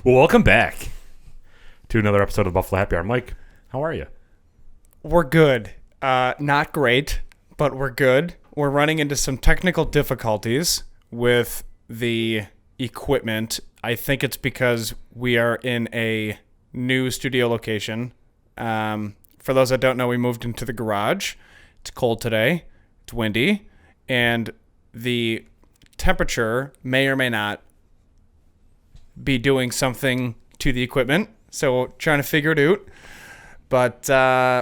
Well, welcome back to another episode of Buffalo Happy Hour. Mike, how are you? We're good. Not great, but we're good. We're running into some technical difficulties with the equipment. I think it's because we are in a new studio location. For those that don't know, we moved into the garage. It's cold today. It's windy. And the temperature may or may not be doing something to the equipment. So trying to figure it out. But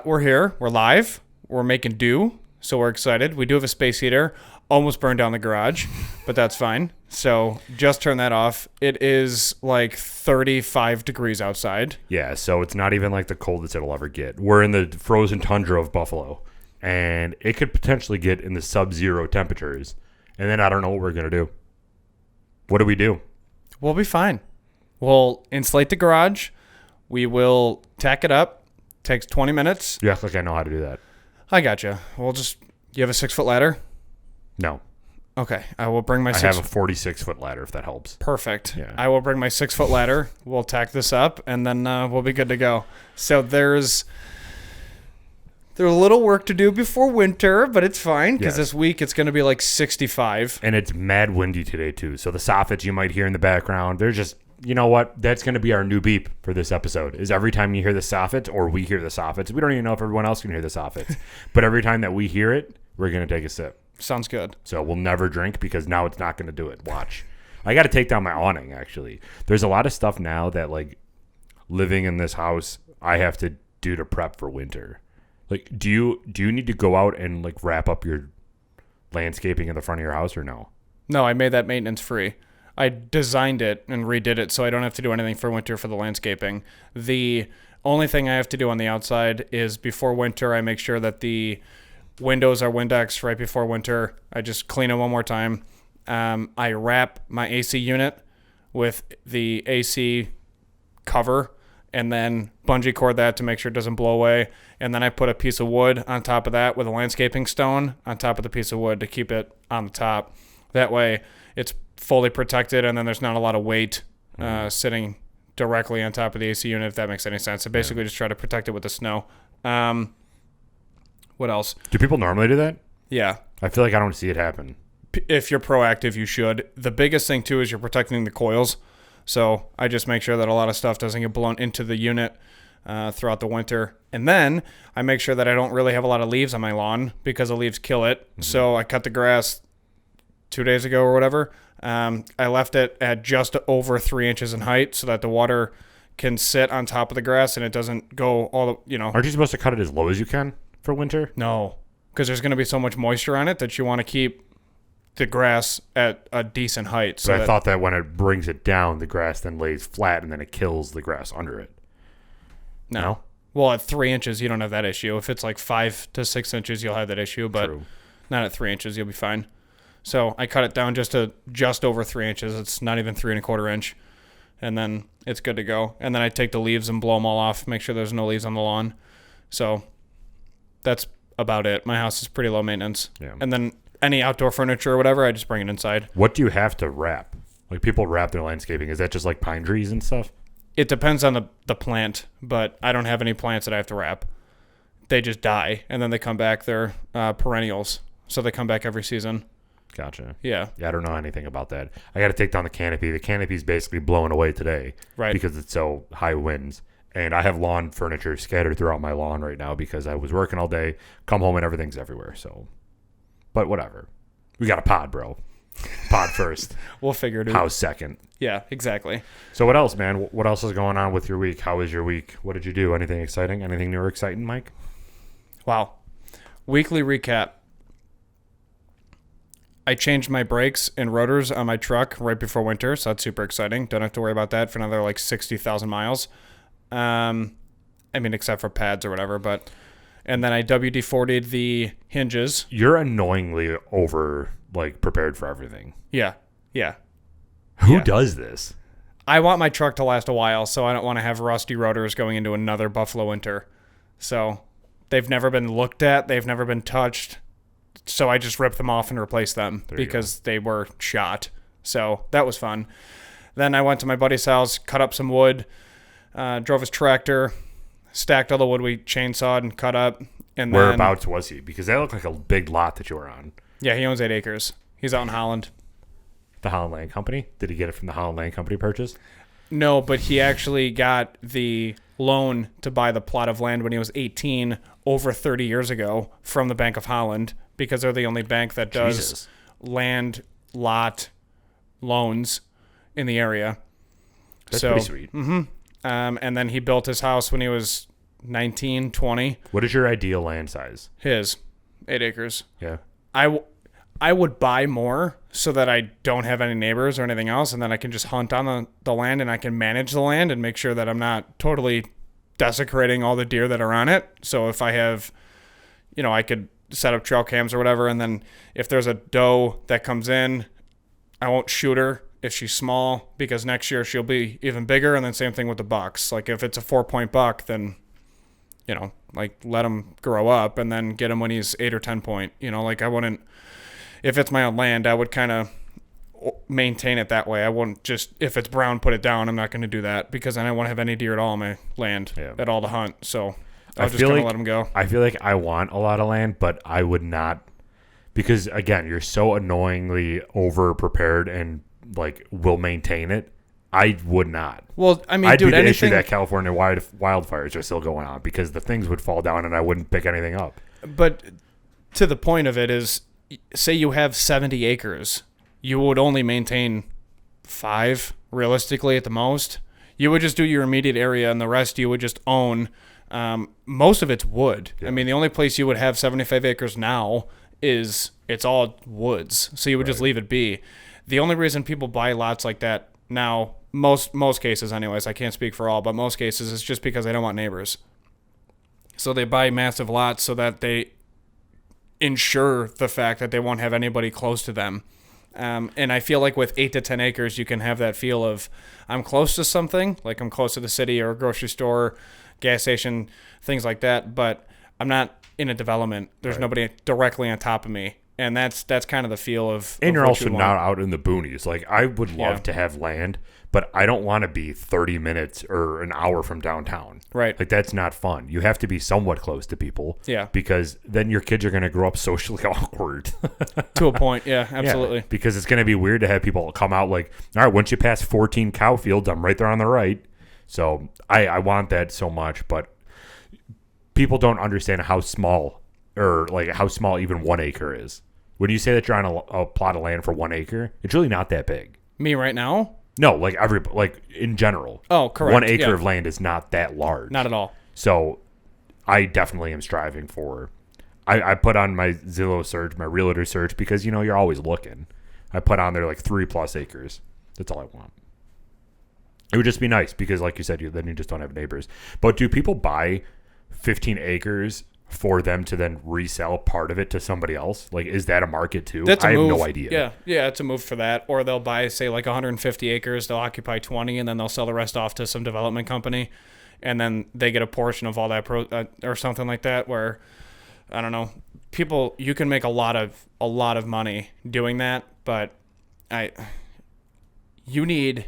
we're here. We're live. We're making do. So we're excited. We do have a space heater. Almost burned down the garage, but that's fine. So just turn that off. It is like 35 degrees outside. Yeah, so it's not even like the coldest it'll ever get. We're in the frozen tundra of Buffalo, and it could potentially get in the sub-zero temperatures. And then I don't know what we're going to do. What do we do? We'll be fine. We'll insulate the garage. We will tack it up. Takes 20 minutes. You act like I know how to do that. I gotcha. We'll just... You have a 6-foot ladder? No. Okay. I will bring my I have a 46-foot ladder, if that helps. Perfect. Yeah. I will bring my 6-foot ladder. We'll tack this up, and then we'll be good to go. So there's a little work to do before winter, but it's fine because this week it's going to be like 65. And it's mad windy today, too. So the soffits you might hear in the background, they're just... You know what? That's going to be our new beep for this episode, is every time you hear the soffits or we hear the soffits. We don't even know if everyone else can hear the soffits. But every time that we hear it, we're going to take a sip. Sounds good. So we'll never drink because now it's not going to do it. Watch. I got to take down my awning, actually. There's a lot of stuff now that, like, living in this house, I have to do to prep for winter. Like, do you need to go out and, like, wrap up your landscaping in the front of your house or no? No, I made that maintenance free. I designed it and redid it so I don't have to do anything for winter for the landscaping. The only thing I have to do on the outside is before winter, I make sure that the windows are Windex right before winter. I just clean them one more time. I wrap my AC unit with the AC cover and then bungee cord that to make sure it doesn't blow away. And then I put a piece of wood on top of that with a landscaping stone on top of the piece of wood to keep it on the top. That way it's fully protected, and then there's not a lot of weight sitting directly on top of the AC unit, if that makes any sense. So basically just try to protect it with the snow. What else? Do people normally do that? Yeah. I feel like I don't see it happen. If you're proactive, you should. The biggest thing, too, is you're protecting the coils. So I just make sure that a lot of stuff doesn't get blown into the unit throughout the winter. And then I make sure that I don't really have a lot of leaves on my lawn because the leaves kill it. Mm-hmm. So I cut the grass 2 days ago or whatever. I left it at just over 3 inches in height so that the water can sit on top of the grass and it doesn't go all the, Aren't you supposed to cut it as low as you can for winter? No, because there's going to be so much moisture on it that you want to keep the grass at a decent height. So I thought that when it brings it down, the grass then lays flat and then it kills the grass under it. No? Well, at 3 inches, you don't have that issue. If it's like 5 to 6 inches, you'll have that issue, but True. Not at 3 inches. You'll be fine. So I cut it down just over 3 inches. It's not even 3 1/4 inch. And then it's good to go. And then I take the leaves and blow them all off, make sure there's no leaves on the lawn. So that's about it. My house is pretty low maintenance. Yeah. And then any outdoor furniture or whatever, I just bring it inside. What do you have to wrap? Like people wrap their landscaping. Is that just like pine trees and stuff? It depends on the plant, but I don't have any plants that I have to wrap. They just die, and then they come back. They're perennials, so they come back every season. Gotcha. Yeah, I don't know anything about that. I got to take down the canopy. The canopy's basically blowing away today. Right. Because it's so high winds. And I have lawn furniture scattered throughout my lawn right now because I was working all day, come home and everything's everywhere. So, but whatever. We got a pod, bro. Pod first. We'll figure it out. House second. Yeah, exactly. So what else, man? What else is going on with your week? How was your week? What did you do? Anything exciting? Anything new or exciting, Mike? Wow. Weekly recap. I changed my brakes and rotors on my truck right before winter, so that's super exciting. Don't have to worry about that for another like 60,000 miles. Except for pads or whatever, but... And then I WD-40'd the hinges. You're annoyingly prepared for everything. Yeah. Who does this? I want my truck to last a while, so I don't want to have rusty rotors going into another Buffalo winter. So they've never been looked at. They've never been touched. So I just ripped them off and replaced them because they were shot. So that was fun. Then I went to my buddy's house, cut up some wood, drove his tractor, stacked all the wood we chainsawed and cut up. And Whereabouts was he? Because that looked like a big lot that you were on. Yeah, he owns 8 acres. He's out in Holland. The Holland Land Company? Did he get it from the Holland Land Company purchase? No, but he actually got the loan to buy the plot of land when he was 18 over 30 years ago from the Bank of Holland, because they're the only bank that does Jesus. land lot loans in the area. That's pretty sweet. And then he built his house when he was 19, 20. What is your ideal land size? His 8 acres. Yeah. I would buy more so that I don't have any neighbors or anything else, and then I can just hunt on the land, and I can manage the land and make sure that I'm not totally desecrating all the deer that are on it. So if I have, I could set up trail cams or whatever, and then if there's a doe that comes in, I won't shoot her if she's small, because next year she'll be even bigger, and then same thing with the bucks. Like if it's a 4-point buck, then, let him grow up and then get him when he's 8 or 10 point. I wouldn't, if it's my own land, I would kind of maintain it that way. I wouldn't just, if it's brown, put it down. I'm not going to do that, because then I won't have any deer at all on my land at all to hunt. So I'll just kind of let them go. I feel like I want a lot of land, but I would not, because again, you're so annoyingly over prepared and will maintain it. I would not. Well, I mean, I'd dude, be the issue anything that California wildfires are still going on, because the things would fall down and I wouldn't pick anything up. But to the point of it is, say you have 70 acres, you would only maintain 5 realistically at the most. You would just do your immediate area, and the rest you would just own. Most of it's wood. Yeah. I mean, the only place you would have 75 acres now is it's all woods, so you would just leave it be. The only reason people buy lots like that now, most cases anyways, I can't speak for all, but most cases, is just because they don't want neighbors. So they buy massive lots so that they ensure the fact that they won't have anybody close to them. And I feel like with 8 to 10 acres, you can have that feel of, I'm close to something, like I'm close to the city or a grocery store, gas station, things like that, but I'm not in a development. There's nobody directly on top of me. And that's kind of the feel of. And you're also you not out in the boonies. I would love to have land, but I don't want to be 30 minutes or an hour from downtown. Right. That's not fun. You have to be somewhat close to people. Yeah. Because then your kids are going to grow up socially awkward. To a point. Yeah, absolutely. Yeah, because it's going to be weird to have people come out all right, once you pass 14 cow fields, I'm right there on the right. So I want that so much, but people don't understand how small even 1 acre is. When you say that you're on a plot of land for 1 acre, it's really not that big. Me right now? No, in general. Oh, correct. 1 acre of land is not that large. Not at all. So I definitely am striving for. I put on my Zillow search, my realtor search, because you're always looking. I put on there 3+ acres. That's all I want. It would just be nice because, like you said, then you just don't have neighbors. But do people buy 15 acres for them to then resell part of it to somebody else? Is that a market too? I have no idea. Yeah, it's a move for that. Or they'll buy, say, 150 acres, they'll occupy 20, and then they'll sell the rest off to some development company, and then they get a portion of all that or something like that. Where, I don't know, you can make a lot of money doing that, but you need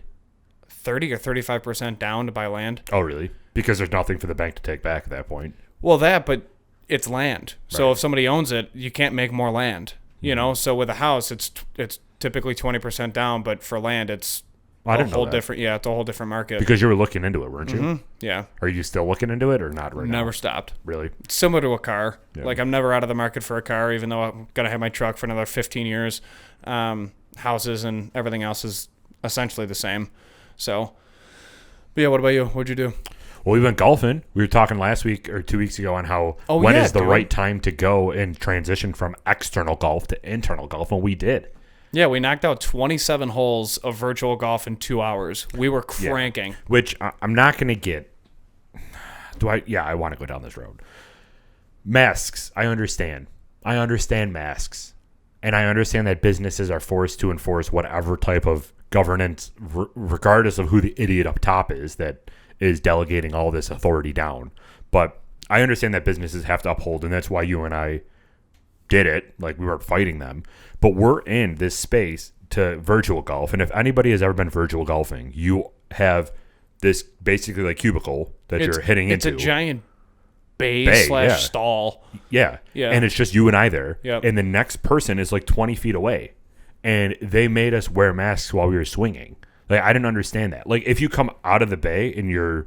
30 or 35% down to buy land. Oh, really? Because there's nothing for the bank to take back at that point. Well, but it's land. So if somebody owns it, you can't make more land. So with a house, it's typically 20% down, but for land, it's a whole different. Yeah, it's a whole different market. Because you were looking into it, weren't you? Mm-hmm. Yeah. Are you still looking into it or not right now? Never stopped. Really? It's similar to a car. Yeah. I'm never out of the market for a car, even though I'm gonna have my truck for another 15 years. Houses and everything else is essentially the same. So, but yeah, what about you? What'd you do? Well, we went golfing. We were talking last week or 2 weeks ago on how when is the right time to go and transition from external golf to internal golf, and we did. Yeah, we knocked out 27 holes of virtual golf in 2 hours. We were cranking. Yeah. Which I'm not going to get. I want to go down this road. Masks, I understand. I understand masks. And I understand that businesses are forced to enforce whatever type of governance, regardless of who the idiot up top is that is delegating all this authority down. But I understand that businesses have to uphold, and that's why you and I did it. We weren't fighting them. But we're in this space to virtual golf, and if anybody has ever been virtual golfing, you have this basically like cubicle that you're hitting into. It's a giant bay / stall. Yeah. Yeah. And it's just you and I there. Yep. And the next person is like 20 feet away. And they made us wear masks while we were swinging. Like, I didn't understand that. Like, if you come out of the bay and you're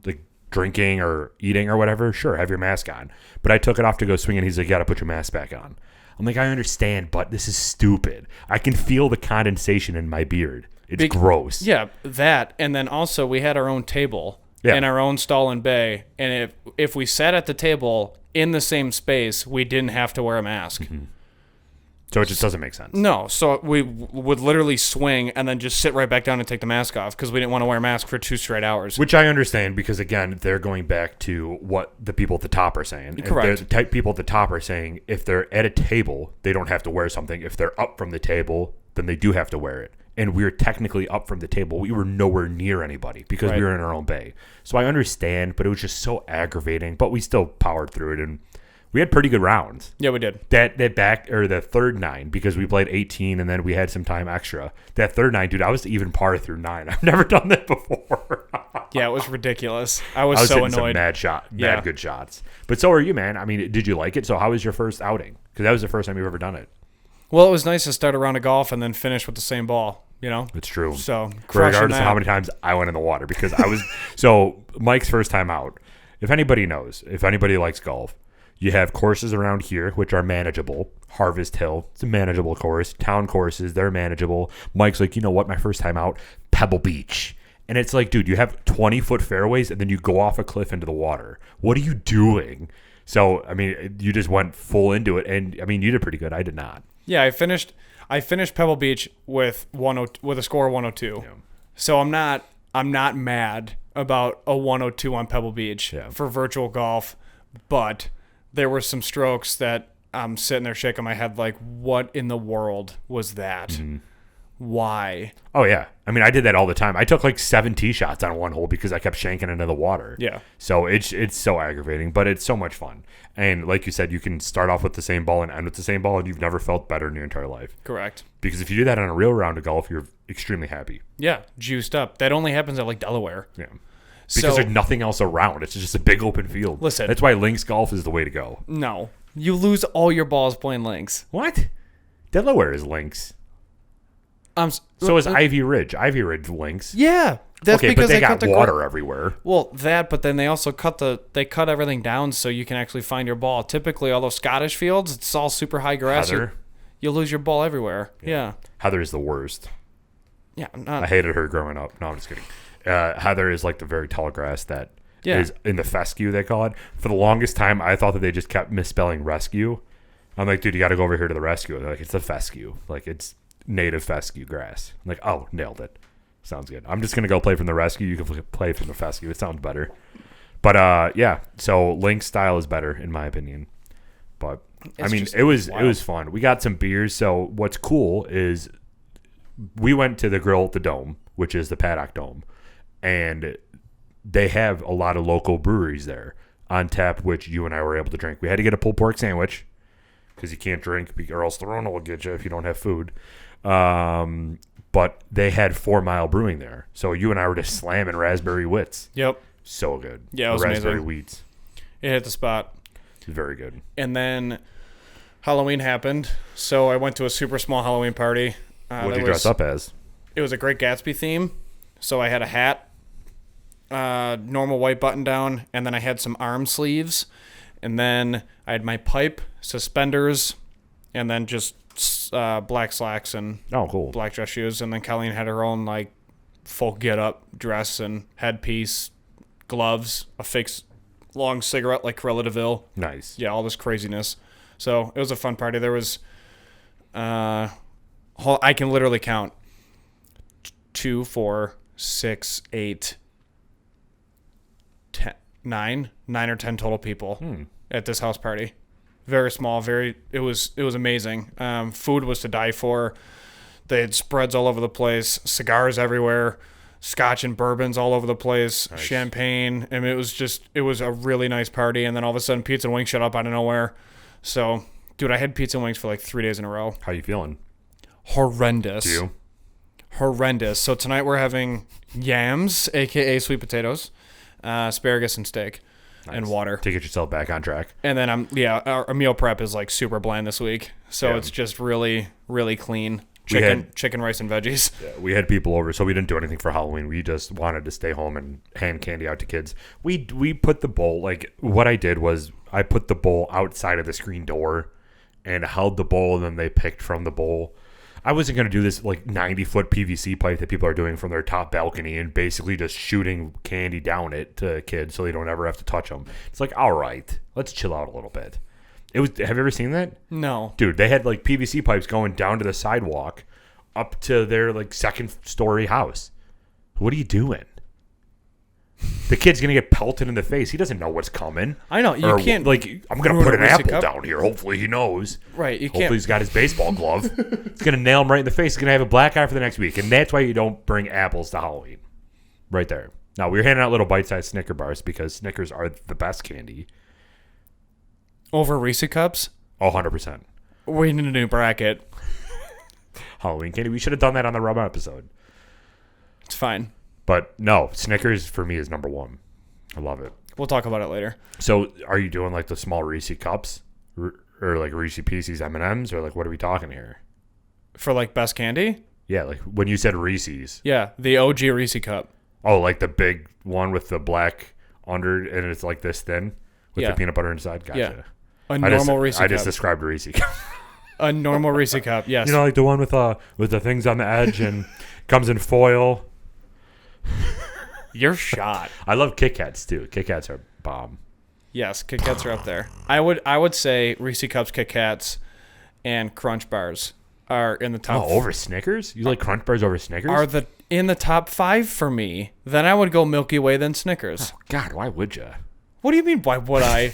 like drinking or eating or whatever, sure, have your mask on. But I took it off to go swing, and he's like, you got to put your mask back on. I'm like, I understand, but this is stupid. I can feel the condensation in my beard. It's gross. Yeah, that. And then also we had our own table and our own stall and bay. And if we sat at the table in the same space, we didn't have to wear a mask. Mm-hmm. So it just doesn't make sense. No. So we would literally swing and then just sit right back down and take the mask off because we didn't want to wear a mask for 2 straight hours. Which I understand because, again, they're going back to what the people at the top are saying. Correct. The type people at the top are saying if they're at a table, they don't have to wear something. If they're up from the table, then they do have to wear it. And we were technically up from the table. We were nowhere near anybody because we were in our own bay. So I understand, but it was just so aggravating. But we still powered through it, and we had pretty good rounds. Yeah, we did. That back or the third 9, because we played 18 and then we had some time extra. That third 9, dude, I was even par through 9. I've never done that before. Yeah, it was ridiculous. I was so hitting annoyed. Some mad good shots. But so are you, man. I mean, did you like it? So how was your first outing? Because that was the first time you've ever done it. Well, it was nice to start a round of golf and then finish with the same ball. You know, it's true. So regardless of how many times I went in the water, because I was so Mike's first time out. If anybody knows, if anybody likes golf, you have courses around here which are manageable. Harvest Hill, it's a manageable course. Town courses, they're manageable. Mike's like, you know what? My first time out, Pebble Beach. And it's like, dude, you have 20-foot fairways and then you go off a cliff into the water. What are you doing? So, I mean, you just went full into it. And, I mean, you did pretty good. I did not. Yeah, I finished Pebble Beach with a score of 102. Yeah. So I'm not mad about a 102 on Pebble Beach for virtual golf, but there were some strokes that I'm sitting there shaking my head like, what in the world was that? Mm-hmm. Why? Oh, yeah. I mean, I did that all the time. I took like 7 tee shots on one hole because I kept shanking into the water. Yeah. So it's so aggravating, but it's so much fun. And like you said, you can start off with the same ball and end with the same ball, and you've never felt better in your entire life. Correct. Because if you do that on a real round of golf, you're extremely happy. Yeah, juiced up. That only happens at like Delaware. Yeah. Because there's nothing else around. It's just a big open field. Listen. That's why links golf is the way to go. No. You lose all your balls playing links. What? Delaware is links. So is Ivy Ridge. Ivy Ridge links. Yeah. That's because but they got water everywhere. Well, but then they also cut everything down so you can actually find your ball. Typically, all those Scottish fields, it's all super high grass. Heather. You'll lose your ball everywhere. Yeah. Heather is the worst. Yeah. I hated her growing up. No, I'm just kidding. Heather is like the very tall grass that is in the fescue, they call it. For the longest time, I thought that they just kept misspelling rescue. I'm like, dude, you got to go over here to the rescue. They're like, it's the fescue. Like, it's native fescue grass. I'm like, oh, nailed it. Sounds good. I'm just going to go play from the rescue. You can play from the fescue. It sounds better. But, yeah, so link style is better, in my opinion. But, I mean, it was fun. We got some beers. So what's cool is we went to the grill at the Dome, which is the Paddock Dome. And they have a lot of local breweries there on tap, which you and I were able to drink. We had to get a pulled pork sandwich because you can't drink or else the Rona will get you if you don't have food. But they had 4 Mile Brewing there. So you and I were just slamming raspberry wits. Yep. So good. Yeah, it was raspberry amazing. wheats. It hit the spot. Very good. And then Halloween happened. So I went to a super small Halloween party. What did you dress up as? It was a Great Gatsby theme. So I had a hat, normal white button down, and then I had some arm sleeves. And then I had my pipe, suspenders, and then just black slacks and black dress shoes. And then Colleen had her own like folk get-up dress and headpiece, gloves, a fake long cigarette like Cruella de Vil. Nice. Yeah, all this craziness. So it was a fun party. There was, I can literally count 2, 4, 6, 8, 10, 9 or 10 total people at this house party. Very small. It was amazing. Food was to die for. They had spreads all over the place, cigars everywhere, scotch and bourbons all over the place, nice. Champagne. I mean, it was a really nice party. And then all of a sudden, pizza and wings shut up out of nowhere. So, dude, I had pizza and wings for like 3 days in a row. How you feeling? horrendous. Do you? Horrendous. So tonight we're having yams, aka sweet potatoes, asparagus and steak, and water. To get yourself back on track. And then our meal prep is like super bland this week, so Yeah. it's just really, really clean. We had- Chicken, rice, and veggies. Yeah, we had people over, so we didn't do anything for Halloween. We just wanted to stay home and hand candy out to kids. We put the bowl, like, what I did was I put the bowl outside of the screen door and held the bowl, and then they picked from the bowl. I wasn't going to do this, like, 90-foot PVC pipe that people are doing from their top balcony and basically just shooting candy down it to kids so they don't ever have to touch them. It's like, all right, let's chill out a little bit. Have you ever seen that? No. Dude, they had like PVC pipes going down to the sidewalk up to their like second story house. What are you doing? The kid's going to get pelted in the face. He doesn't know what's coming. I know. You can't. Like, I'm going to ruin put a an Reese's apple cup. down here. Hopefully he knows. Right. You Hopefully can't. he's got his baseball glove. It's going to nail him right in the face. He's going to have a black eye for the next week. And that's why you don't bring apples to Halloween. Right there. Now, we were handing out little bite-sized Snicker bars because Snickers are the best candy. Over Reese's cups? Oh, 100%. We need a new bracket. Halloween candy. We should have done that on the Rum episode. It's fine. But no, Snickers for me is number one. I love it. We'll talk about it later. So are you doing like the small Reese cups or like Reese Pieces M&Ms or like what are we talking here? For like best candy? Yeah, like when you said Reese's. Yeah, the OG Reese cup. Oh, like the big one with the black under and it's like this thin with Yeah. the peanut butter inside. Gotcha. Yeah. A normal Reese I cup. just described a Reese cup. A normal Reese cup, yes. You know, like the one with the things on the edge and comes in foil. You're shot. I love Kit Kats too. Kit Kats are bomb. Yes, Kit Kats are up there. I would say Reese Cups, Kit Kats, and Crunch Bars are in the top. Oh, over Snickers? You like Crunch Bars over Snickers? Are in the top 5 for me. Then I would go Milky Way, then Snickers. God, why would you? What do you mean? Why would I?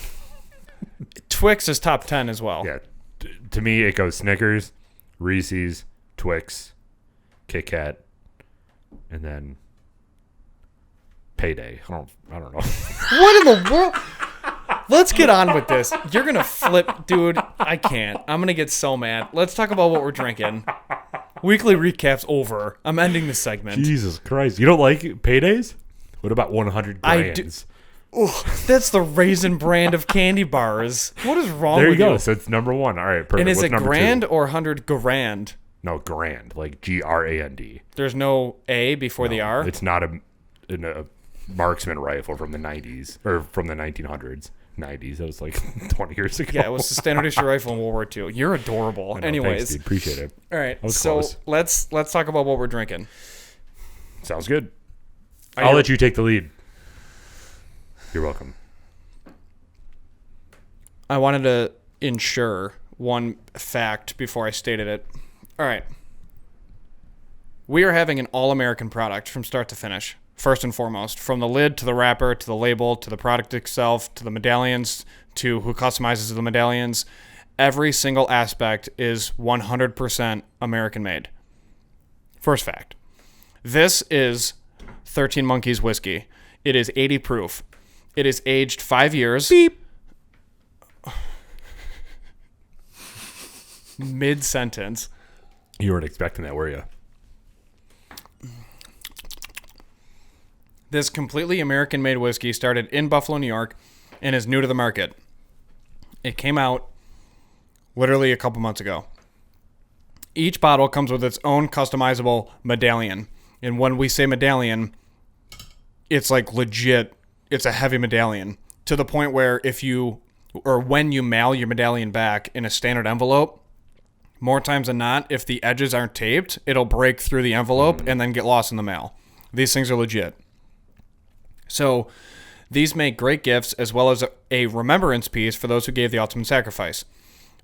Twix is top 10 as well. Yeah, to me it goes Snickers, Reese's, Twix, Kit Kat, and then Payday. I don't know. What in the world? Let's get on with this. You're gonna flip, dude. I can't. I'm gonna get so mad. Let's talk about what we're drinking. Weekly recap's over. I'm ending this segment. Jesus Christ, you don't like Paydays? What about 100 I do- grands? Ugh, that's the Raisin brand of candy bars. What is wrong There you with go. you? So it's number one. All right, perfect. And is What's it number grand two? or 100 grand? No, grand, like Grand. There's no A before the R? It's not a marksman rifle from the 90s or from the 1900s. 90s. That was like 20 years ago. Yeah, it was the standard issue rifle in World War II. You're adorable. I know, Anyways, thanks, dude. Appreciate it. all right. was So close. let's talk about what we're drinking. Sounds good. Are I'll you- let you take the lead. You're welcome. I wanted to ensure one fact before I stated it. All right. We are having an all-American product from start to finish, first and foremost. From the lid to the wrapper to the label to the product itself to the medallions to who customizes the medallions. Every single aspect is 100% American-made. First fact. This is 13 Monkeys whiskey. It is 80 proof. It is aged 5 years. Beep. Mid-sentence. You weren't expecting that, were you? This completely American-made whiskey started in Buffalo, New York, and is new to the market. It came out literally a couple months ago. Each bottle comes with its own customizable medallion. And when we say medallion, it's like legit, it's a heavy medallion. To the point where when you mail your medallion back in a standard envelope, more times than not, if the edges aren't taped, it'll break through the envelope and then get lost in the mail. These things are legit. So these make great gifts as well as a remembrance piece for those who gave the ultimate sacrifice.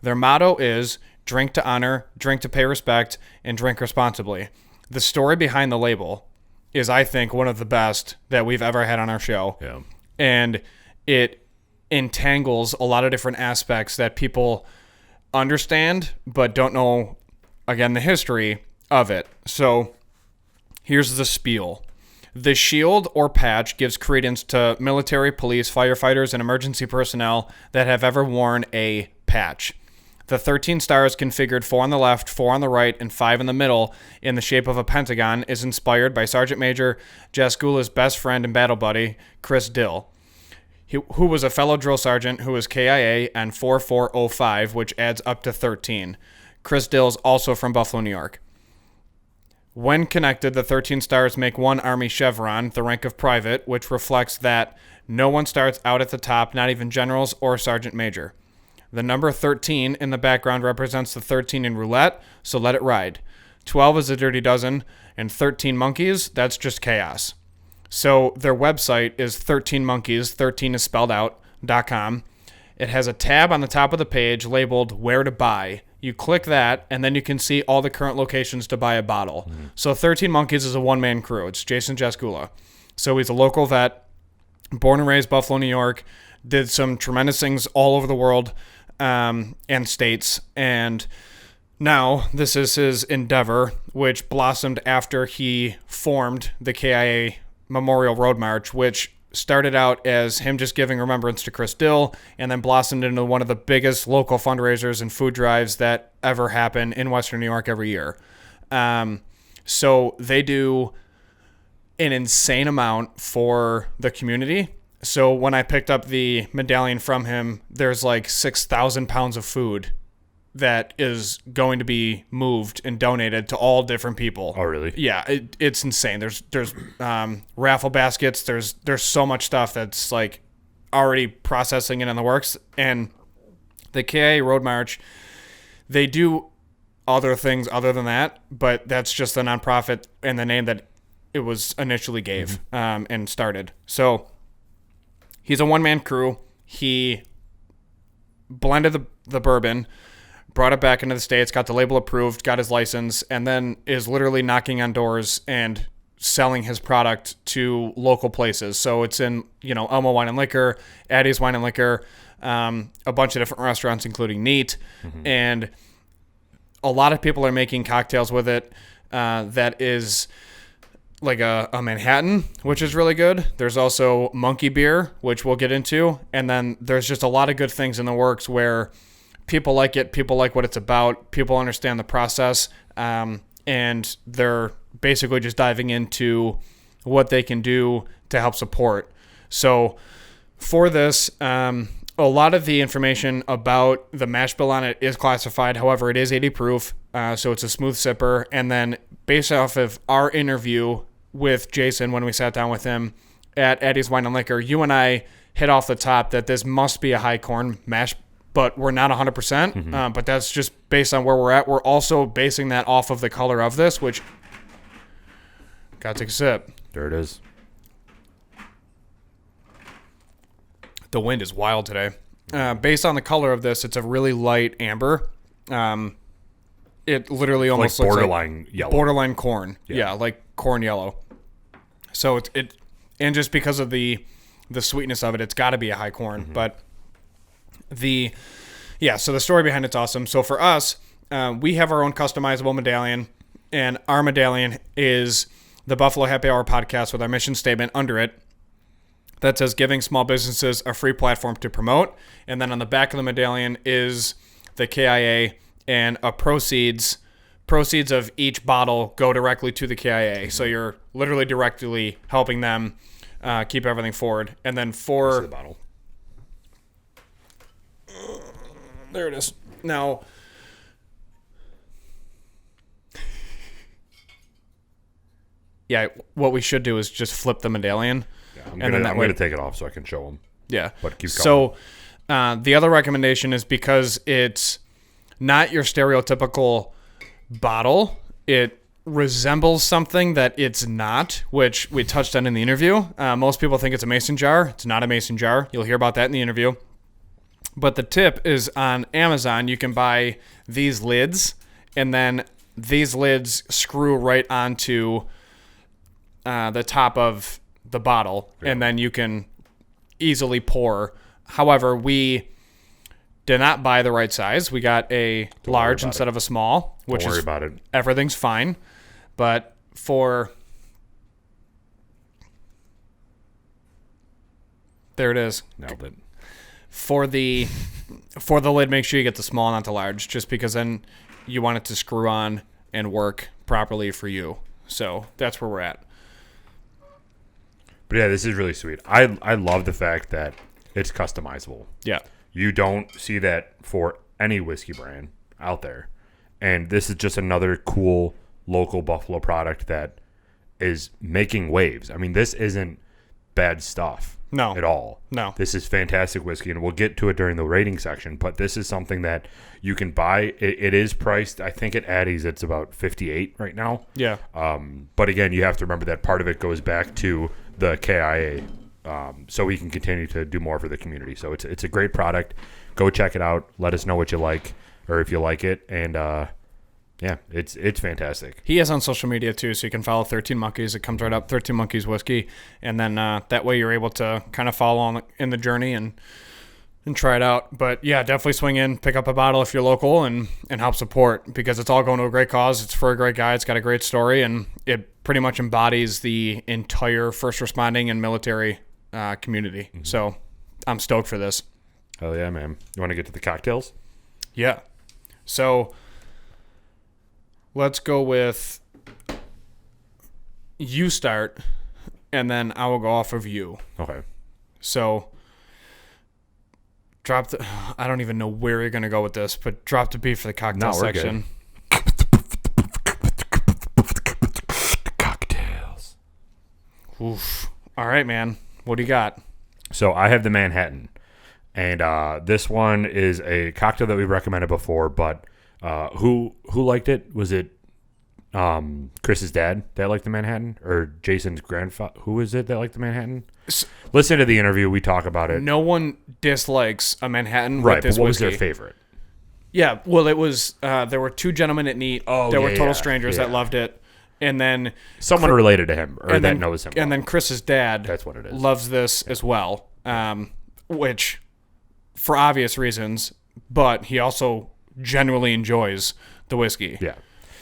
Their motto is drink to honor, drink to pay respect, and drink responsibly. The story behind the label is, I think, one of the best that we've ever had on our show. Yeah. And it entangles a lot of different aspects that people understand but don't know, again, the history of it. So here's the spiel. The shield or patch gives credence to military, police, firefighters, and emergency personnel that have ever worn a patch. The 13 stars configured 4 on the left, 4 on the right, and 5 in the middle in the shape of a pentagon is inspired by Sergeant Major Jaskula's best friend and battle buddy, Chris Dill, who was a fellow drill sergeant who was KIA and 4405, which adds up to 13. Chris Dill is also from Buffalo, New York. When connected, the 13 stars make one Army chevron, the rank of private, which reflects that no one starts out at the top, not even generals or sergeant major. The number 13 in the background represents the 13 in roulette, so let it ride. 12 is a dirty dozen, and 13 monkeys, that's just chaos. So their website is 13monkeys, 13 is spelled out, .com. It has a tab on the top of the page labeled Where to Buy. You click that, and then you can see all the current locations to buy a bottle. Mm-hmm. So 13 Monkeys is a one-man crew. It's Jason Jaskula. So he's a local vet, born and raised Buffalo, New York, did some tremendous things all over the world and states. And now this is his endeavor, which blossomed after he formed the KIA Memorial Road March, which started out as him just giving remembrance to Chris Dill and then blossomed into one of the biggest local fundraisers and food drives that ever happen in Western New York every year. So they do an insane amount for the community. So when I picked up the medallion from him, there's like 6,000 pounds of food that is going to be moved and donated to all different people. Oh, really? Yeah, it's insane. There's raffle baskets. There's so much stuff that's like already processing it in the works. And the KIA Road March, they do other things other than that, but that's just the nonprofit and the name that it was initially gave and started. So he's a one-man crew. He blended the bourbon, brought it back into the States, got the label approved, got his license, and then is literally knocking on doors and selling his product to local places. So it's in, Elmo Wine and Liquor, Addie's Wine and Liquor, a bunch of different restaurants, including Neat. Mm-hmm. And a lot of people are making cocktails with it that is like a Manhattan, which is really good. There's also monkey beer, which we'll get into. And then there's just a lot of good things in the works where people like it, people like what it's about, people understand the process, and they're basically just diving into what they can do to help support. So for this, a lot of the information about the mash bill on it is classified. However, it is 80 proof, so it's a smooth sipper. And then based off of our interview with Jason when we sat down with him at Addie's Wine and Liquor, you and I hit off the top that this must be a high corn mash, but we're not 100%. But that's just based on where we're at. We're also basing that off of the color of this, which gotta take a sip. There it is. The wind is wild today. Based on the color of this, it's a really light amber. It literally almost like looks borderline like yellow. Borderline corn. Yeah, like corn yellow. So it and just because of the sweetness of it, it's got to be a high corn. But so the story behind it's awesome. So for us, we have our own customizable medallion, and our medallion is the Buffalo Happy Hour podcast with our mission statement under it that says giving small businesses a free platform to promote. And then on the back of the medallion is the KIA, and proceeds of each bottle go directly to the KIA. So you're literally directly helping them keep everything forward. And then for the bottle. There it is. Now, yeah, what we should do is just flip the medallion. Yeah, I'm gonna take it off so I can show them. Yeah. But keep going. So the other recommendation is because it's not your stereotypical bottle. It resembles something that it's not, which we touched on in the interview. Most people think it's a mason jar. It's not a mason jar. You'll hear about that in the interview. But the tip is on Amazon, you can buy these lids, and then these lids screw right onto the top of the bottle, and then you can easily pour. However, we did not buy the right size. We got a large instead of a small, which Don't worry is about it. Everything's fine. But there it is. Nailed it. For the lid, make sure you get the small, not the large, just because then you want it to screw on and work properly for you. So that's where we're at. But yeah, this is really sweet. I love the fact that it's customizable. Yeah. You don't see that for any whiskey brand out there. And this is just another cool local Buffalo product that is making waves. I mean, this isn't bad stuff. No. At all. No. This is fantastic whiskey, and we'll get to it during the rating section, but this is something that you can buy. It is priced, I think at Addie's it's about $58 right now. Yeah. But again, you have to remember that part of it goes back to the KIA, so we can continue to do more for the community. So it's a great product. Go check it out. Let us know what you like, or if you like it, and yeah, it's fantastic. He is on social media too, so you can follow 13 Monkeys. It comes right up, 13 Monkeys Whiskey, and then that way you're able to kind of follow in the journey and try it out. But yeah, definitely swing in, pick up a bottle if you're local, and help support, because it's all going to a great cause. It's for a great guy. It's got a great story, and it pretty much embodies the entire first responding and military community. Mm-hmm. So I'm stoked for this. Oh yeah, man. You want to get to the cocktails? Yeah. So let's go with you start, and then I will go off of you. Okay. So I don't even know where you're going to go with this, but drop the beat for the cocktail section. Cocktails. Oof. All right, man. What do you got? So I have the Manhattan, and this one is a cocktail that we've recommended before, but who liked it? Was it Chris's dad that liked the Manhattan, or Jason's grandfather? Who is it that liked the Manhattan? Listen to the interview. We talk about it. No one dislikes a Manhattan Right, with this but what was whiskey. their favorite? Yeah, well, it was there were two gentlemen at Neat. There were total strangers that loved it. And then someone related to him, or that knows him. And then Chris's dad, that's what it is, loves this as well, which for obvious reasons, but he also genuinely enjoys the whiskey. Yeah.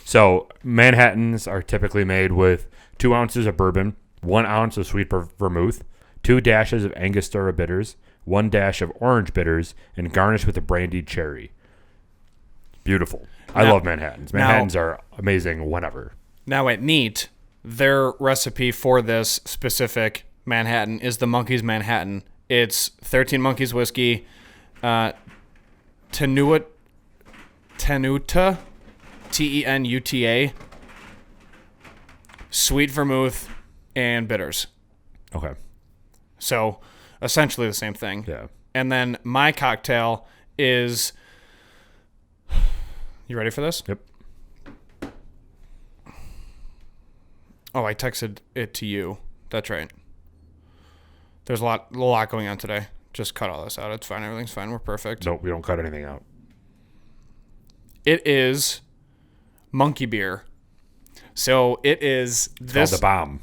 So Manhattans are typically made with 2 ounces of bourbon, 1 ounce of sweet vermouth, 2 dashes of Angostura bitters, 1 dash of orange bitters, and garnished with a brandied cherry. Beautiful. I love Manhattans. Manhattans are amazing whenever. Now at Neat, their recipe for this specific Manhattan is the Monkeys Manhattan. It's 13 Monkeys whiskey, Tenuta, Tenuta, sweet vermouth, and bitters. Okay. So essentially the same thing. Yeah. And then my cocktail is... You ready for this? Yep. Oh, I texted it to you. That's right. There's a lot going on today. Just cut all this out. It's fine. Everything's fine. We're perfect. Nope, we don't cut anything out. It is monkey beer. So it is It's called the Bomb.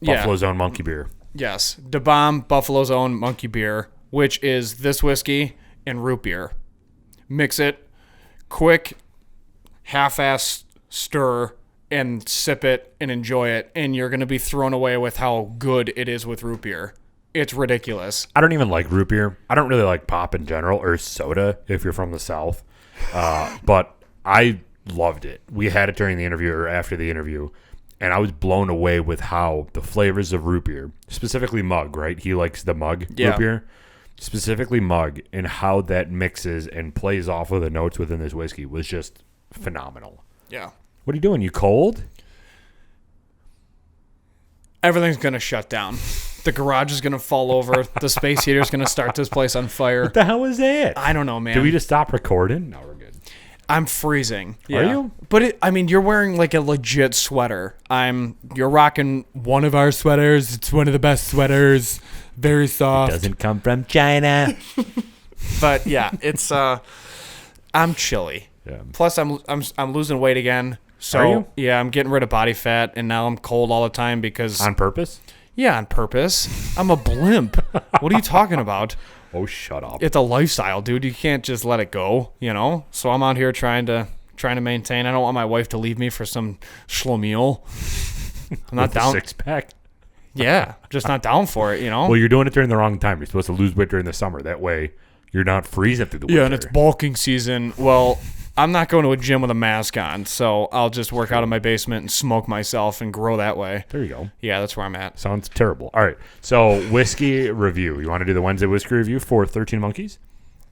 Buffalo's own monkey beer. Yes. The Bomb, Buffalo's own monkey beer, which is this whiskey and root beer. Mix it, quick, half-ass stir, and sip it and enjoy it, and you're going to be thrown away with how good it is with root beer. It's ridiculous. I don't even like root beer. I don't really like pop in general, or soda if you're from the South. But I loved it. We had it during the interview or after the interview, and I was blown away with how the flavors of root beer, specifically mug, right? He likes the mug root beer. Specifically mug, and how that mixes and plays off of the notes within this whiskey was just phenomenal. Yeah. What are you doing? You cold? Everything's going to shut down. The garage is going to fall over. The space heater is going to start this place on fire. What the hell was that? I don't know, man. Did we just stop recording? No, we're good. I'm freezing. Are you? But you're wearing like a legit sweater. You're rocking one of our sweaters. It's one of the best sweaters. Very soft. It doesn't come from China. But yeah, it's I'm chilly. Yeah. Plus I'm losing weight again. So Are you? Yeah, I'm getting rid of body fat, and now I'm cold all the time because On purpose? Yeah, on purpose. I'm a blimp. What are you talking about? Oh, shut up. It's a lifestyle, dude. You can't just let it go, So I'm out here trying to maintain. I don't want my wife to leave me for some schlemiel. I'm not down. 6-pack. Yeah, just not down for it, Well, you're doing it during the wrong time. You're supposed to lose weight during the summer. That way, you're not freezing through the winter. Yeah, and it's bulking season. Well, I'm not going to a gym with a mask on, so I'll just work out in my basement and smoke myself and grow that way. There you go. Yeah, that's where I'm at. Sounds terrible. All right. So, whiskey review. You want to do the Wednesday whiskey review for 13 Monkeys?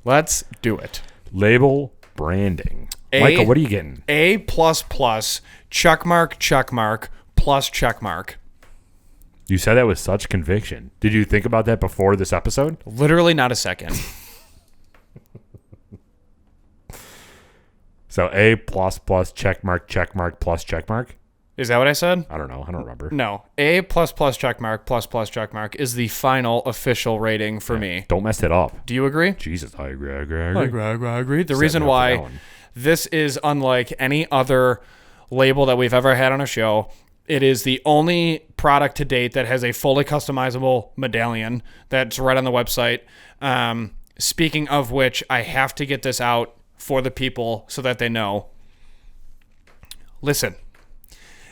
Let's do it. Label branding. Michael, what are you getting? A++, check mark, plus check mark. You said that with such conviction. Did you think about that before this episode? Literally not a second. So A++, check mark, plus check mark? Is that what I said? I don't know. I don't remember. No. A++ check mark, plus check mark is the final official rating for me. Don't mess it up. Do you agree? Jesus, I agree. I agree. The reason why this is unlike any other label that we've ever had on a show, it is the only product to date that has a fully customizable medallion that's right on the website. Speaking of which, I have to get this out for the people so that they know. Listen,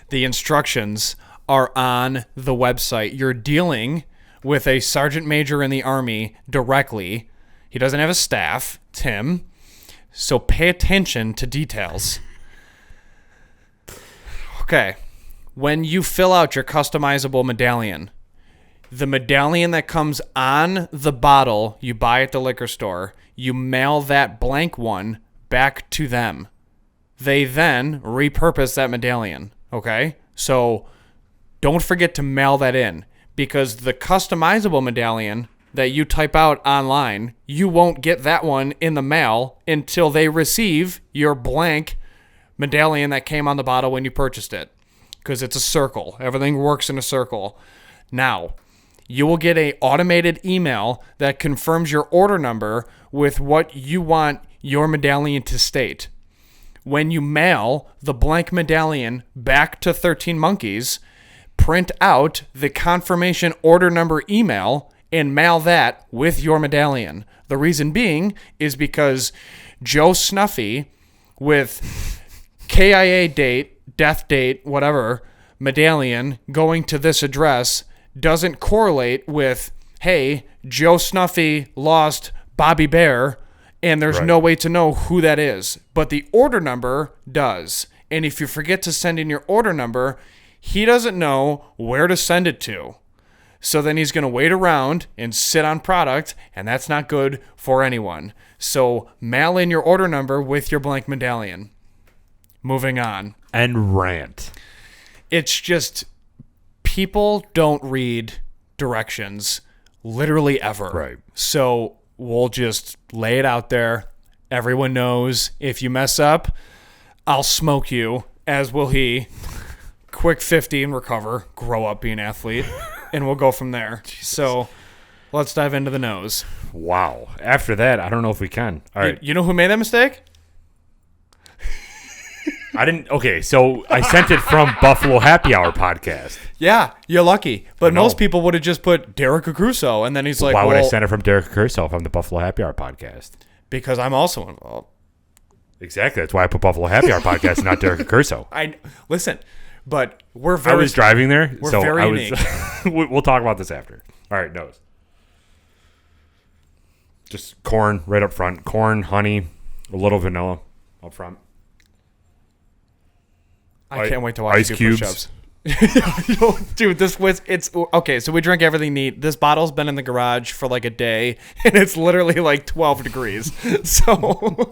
the instructions are on the website. You're dealing with a sergeant major in the Army directly. He doesn't have a staff, Tim. So pay attention to details. Okay. When you fill out your customizable medallion, the medallion that comes on the bottle you buy at the liquor store, you mail that blank one back to them. They then repurpose that medallion, okay? So don't forget to mail that in, because the customizable medallion that you type out online, you won't get that one in the mail until they receive your blank medallion that came on the bottle when you purchased it, because it's a circle. Everything works in a circle. Now, you will get an automated email that confirms your order number with what you want your medallion to state. When you mail the blank medallion back to 13 Monkeys, print out the confirmation order number email and mail that with your medallion. The reason being is because Joe Snuffy with KIA date, death date, whatever, medallion going to this address doesn't correlate with, hey, Joe Snuffy lost Bobby Bear, and there's no way to know who that is. But the order number does. And if you forget to send in your order number, he doesn't know where to send it to. So then he's going to wait around and sit on product, and that's not good for anyone. So mail in your order number with your blank medallion. Moving on. And rant. It's just, people don't read directions literally ever. Right. So we'll just lay it out there. Everyone knows if you mess up, I'll smoke you, as will he. Quick 50 and recover. Grow up, be an athlete. And we'll go from there. Jesus. So let's dive into the nose. Wow. After that, I don't know if we can. All right. You know who made that mistake? I didn't. Okay, so I sent it from Buffalo Happy Hour podcast. Yeah, you're lucky. But most people would have just put Derek Crusoe, and then he's like, why would I send it from Derek Crusoe from the Buffalo Happy Hour podcast? Because I'm also involved. Exactly. That's why I put Buffalo Happy Hour podcast, not Derek Crusoe. Listen, but we're very. I was driving there, we're so very unique. We'll talk about this after. All right, nose. Just corn right up front. Corn, honey, a little vanilla up front. I can't wait to watch ice you do cubes. push-ups. Dude, it's okay. So we drink everything neat. This bottle's been in the garage for like a day, and it's literally like 12 degrees. So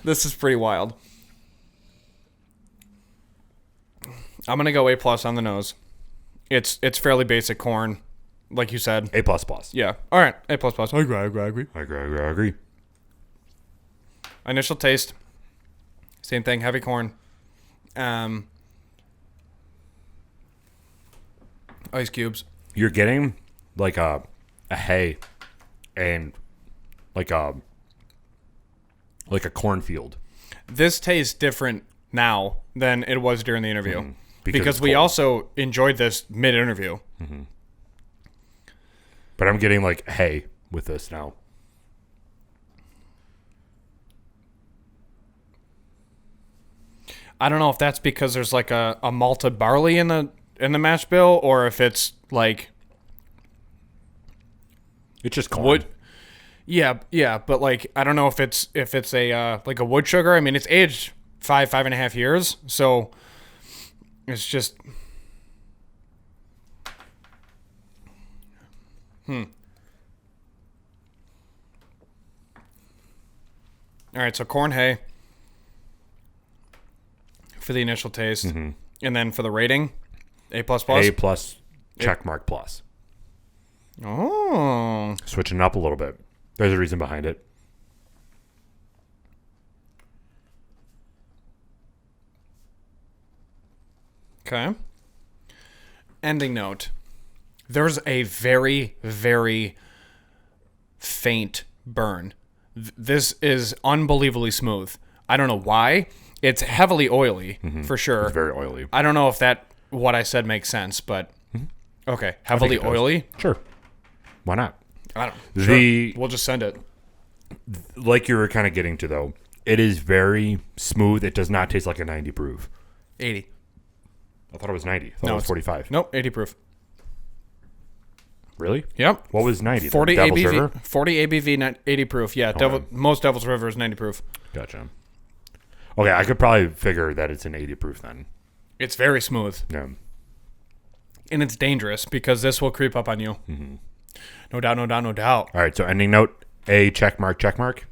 this is pretty wild. I'm gonna go A+ on the nose. It's fairly basic corn, like you said. A++. Yeah. All right. A++. I agree. Initial taste. Same thing. Heavy corn. Ice cubes. You're getting like a hay and like a cornfield. This tastes different now than it was during the interview because we cold. also enjoyed this mid-interview. Mm-hmm. But I'm getting like hay with this now. I don't know if that's because there's like a malted barley in the in the mash bill, or if it's like It's just corn. wood. Yeah, but like I don't know if it's a like a wood sugar. I mean, it's aged 5.5 years, so it's just All right, so corn hay for the initial taste, and then for the rating, A++. A plus, check mark plus. Oh, Switching it up a little bit. There's a reason behind it. okay. Ending note. There's a very, very faint burn. This is unbelievably smooth. I don't know why. It's heavily oily, for sure. It's very oily. I don't know if what I said makes sense, but okay. Heavily it does. oily? Sure. Why not? I don't The We'll just send it. like you were kind of getting to though, it is very smooth. It does not taste like a 90 proof. 80. I thought it was 90. I thought No, it was it's- 45. Nope, 80 proof. Really? Yep. What was 90? 40 Devil's ABV. River? 40 ABV, 80 proof. Yeah, most Devil's River is 90 proof. Gotcha. Okay, I could probably figure that it's an 80 proof then. It's very smooth. Yeah. And it's dangerous because this will creep up on you. Mm-hmm. No doubt, no doubt, no doubt. All right, so ending note, A, check mark, check mark.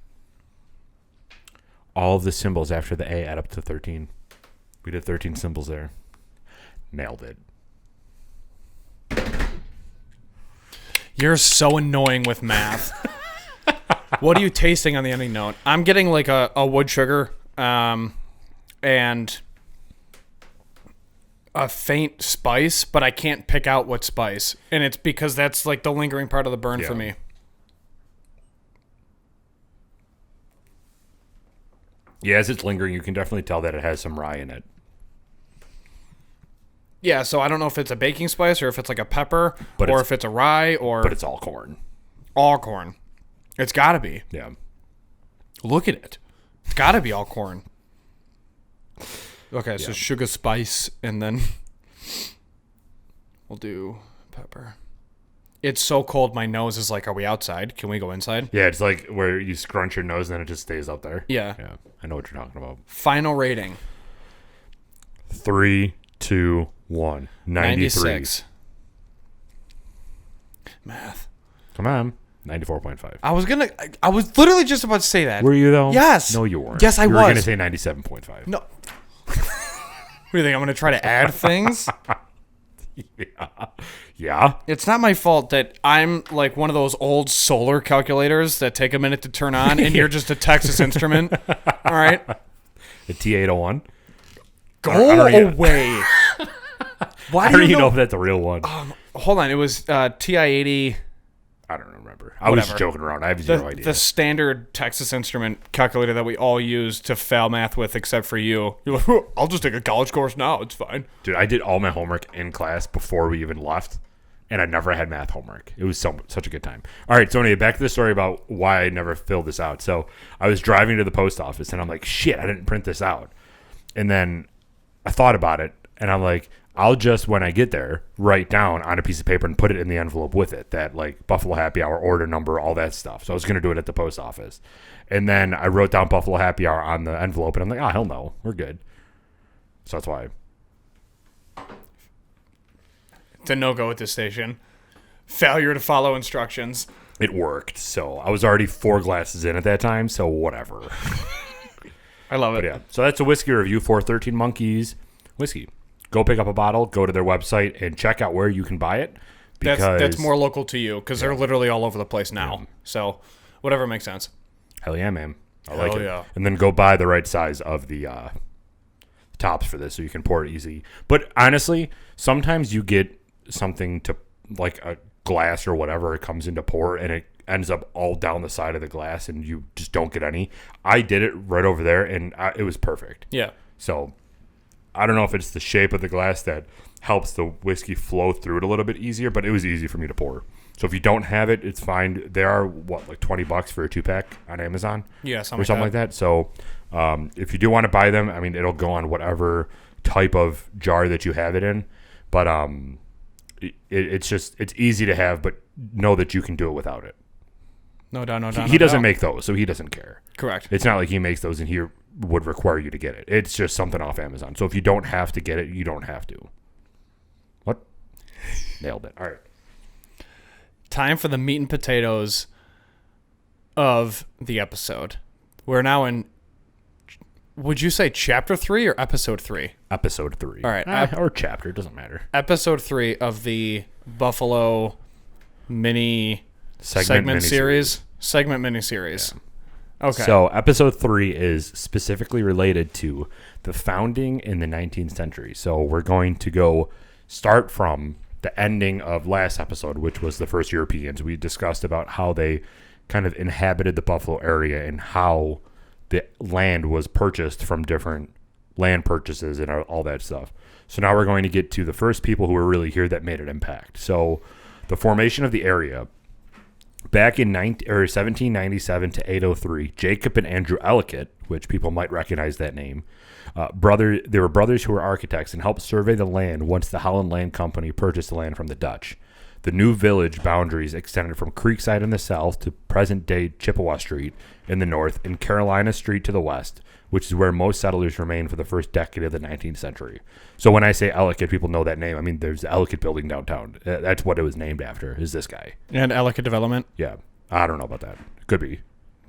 All of the symbols after the A add up to 13. We did 13 symbols there. Nailed it. You're so annoying with math. What are you tasting on the ending note? I'm getting like a wood sugar and a faint spice, but I can't pick out what spice. And it's because that's like the lingering part of the burn for me. Yeah, as it's lingering, you can definitely tell that it has some rye in it. Yeah, so I don't know if it's a baking spice or if it's like a pepper But or it's- if it's a rye or But it's all corn. all corn. It's got to be. Yeah. Look at it. It's got to be all corn. Okay, so sugar, spice, and then we'll do pepper. It's so cold, my nose is like, are we outside? Can we go inside? Yeah, it's like where you scrunch your nose and then it just stays up there. Yeah. Yeah, I know what you're talking about. Final rating. 3, 2, 1. 93. 96. Math. Come on. 94.5. I was literally just about to say that. Were you though? Yes. No, you weren't. Yes, I you were was. going to say 97.5. No. What do you think? I'm going to try to add things? Yeah. It's not my fault that I'm like one of those old solar calculators that take a minute to turn on, and you're just a Texas Instrument. All right. The T801. Go away. Why I do don't you even know if that's a real one. Hold on. It was TI-80. I don't remember. I was Whatever. just joking around. I have zero idea. The standard Texas Instrument calculator that we all use to fail math with, except for you. You're like, "Oh, I'll just take a college course now. It's fine." Dude, I did all my homework in class before we even left, and I never had math homework. It was such a good time. All right, so anyway, back to the story about why I never filled this out. So I was driving to the post office, and I'm like, shit, I didn't print this out. And then I thought about it, and I'm like, I'll just, when I get there, write down on a piece of paper and put it in the envelope with it, that like Buffalo Happy Hour, order number, all that stuff. So I was going to do it at the post office. And then I wrote down Buffalo Happy Hour on the envelope, and I'm like, oh, hell no, we're good. So that's why. It's a no-go at this station. Failure to follow instructions. It worked. So I was already 4 glasses in at that time, so whatever. I love it. But yeah, so that's a whiskey review for 13 Monkeys Whiskey. Go pick up a bottle, go to their website, and check out where you can buy it. That's more local to you because they're literally all over the place now. Yeah. So whatever makes sense. Hell yeah, man. I like it. Yeah. And then go buy the right size of the tops for this so you can pour it easy. But honestly, sometimes you get something to like a glass or whatever, it comes into pour and it ends up all down the side of the glass and you just don't get any. I did it right over there and it was perfect. Yeah. So I don't know if it's the shape of the glass that helps the whiskey flow through it a little bit easier, but it was easy for me to pour. So if you don't have it, it's fine. There are, like $20 for a 2-pack on Amazon? Yeah, something like that. So if you do want to buy them, I mean, it'll go on whatever type of jar that you have it in. But it's easy to have, but know that you can do it without it. No doubt. He doesn't make those, so he doesn't care. Correct. It's not like he makes those and he would require you to get it. It's just something off Amazon. So if you don't have to get it, you don't have to. What? Nailed it. All right. Time for the meat and potatoes of the episode. We're now in, would you say chapter 3 or episode 3? Episode 3. All right. Or chapter, it doesn't matter. Episode 3 of the Buffalo segment series. Segment miniseries. Yeah. Okay. So episode 3 is specifically related to the founding in the 19th century. So we're going to start from the ending of last episode, which was the first Europeans. We discussed about how they kind of inhabited the Buffalo area and how the land was purchased from different land purchases and all that stuff. So now we're going to get to the first people who were really here that made an impact. So the formation of the area. Back in 1797 to 803, Jacob and Andrew Ellicott, which people might recognize that name, they were brothers who were architects and helped survey the land once the Holland Land Company purchased the land from the Dutch. The new village boundaries extended from Creekside in the south to present-day Chippewa Street in the north and Carolina Street to the west, which is where most settlers remained for the first decade of the 19th century. So when I say Ellicott, people know that name. I mean, there's the Ellicott building downtown. That's what it was named after, is this guy. And Ellicott Development? Yeah. I don't know about that. Could be.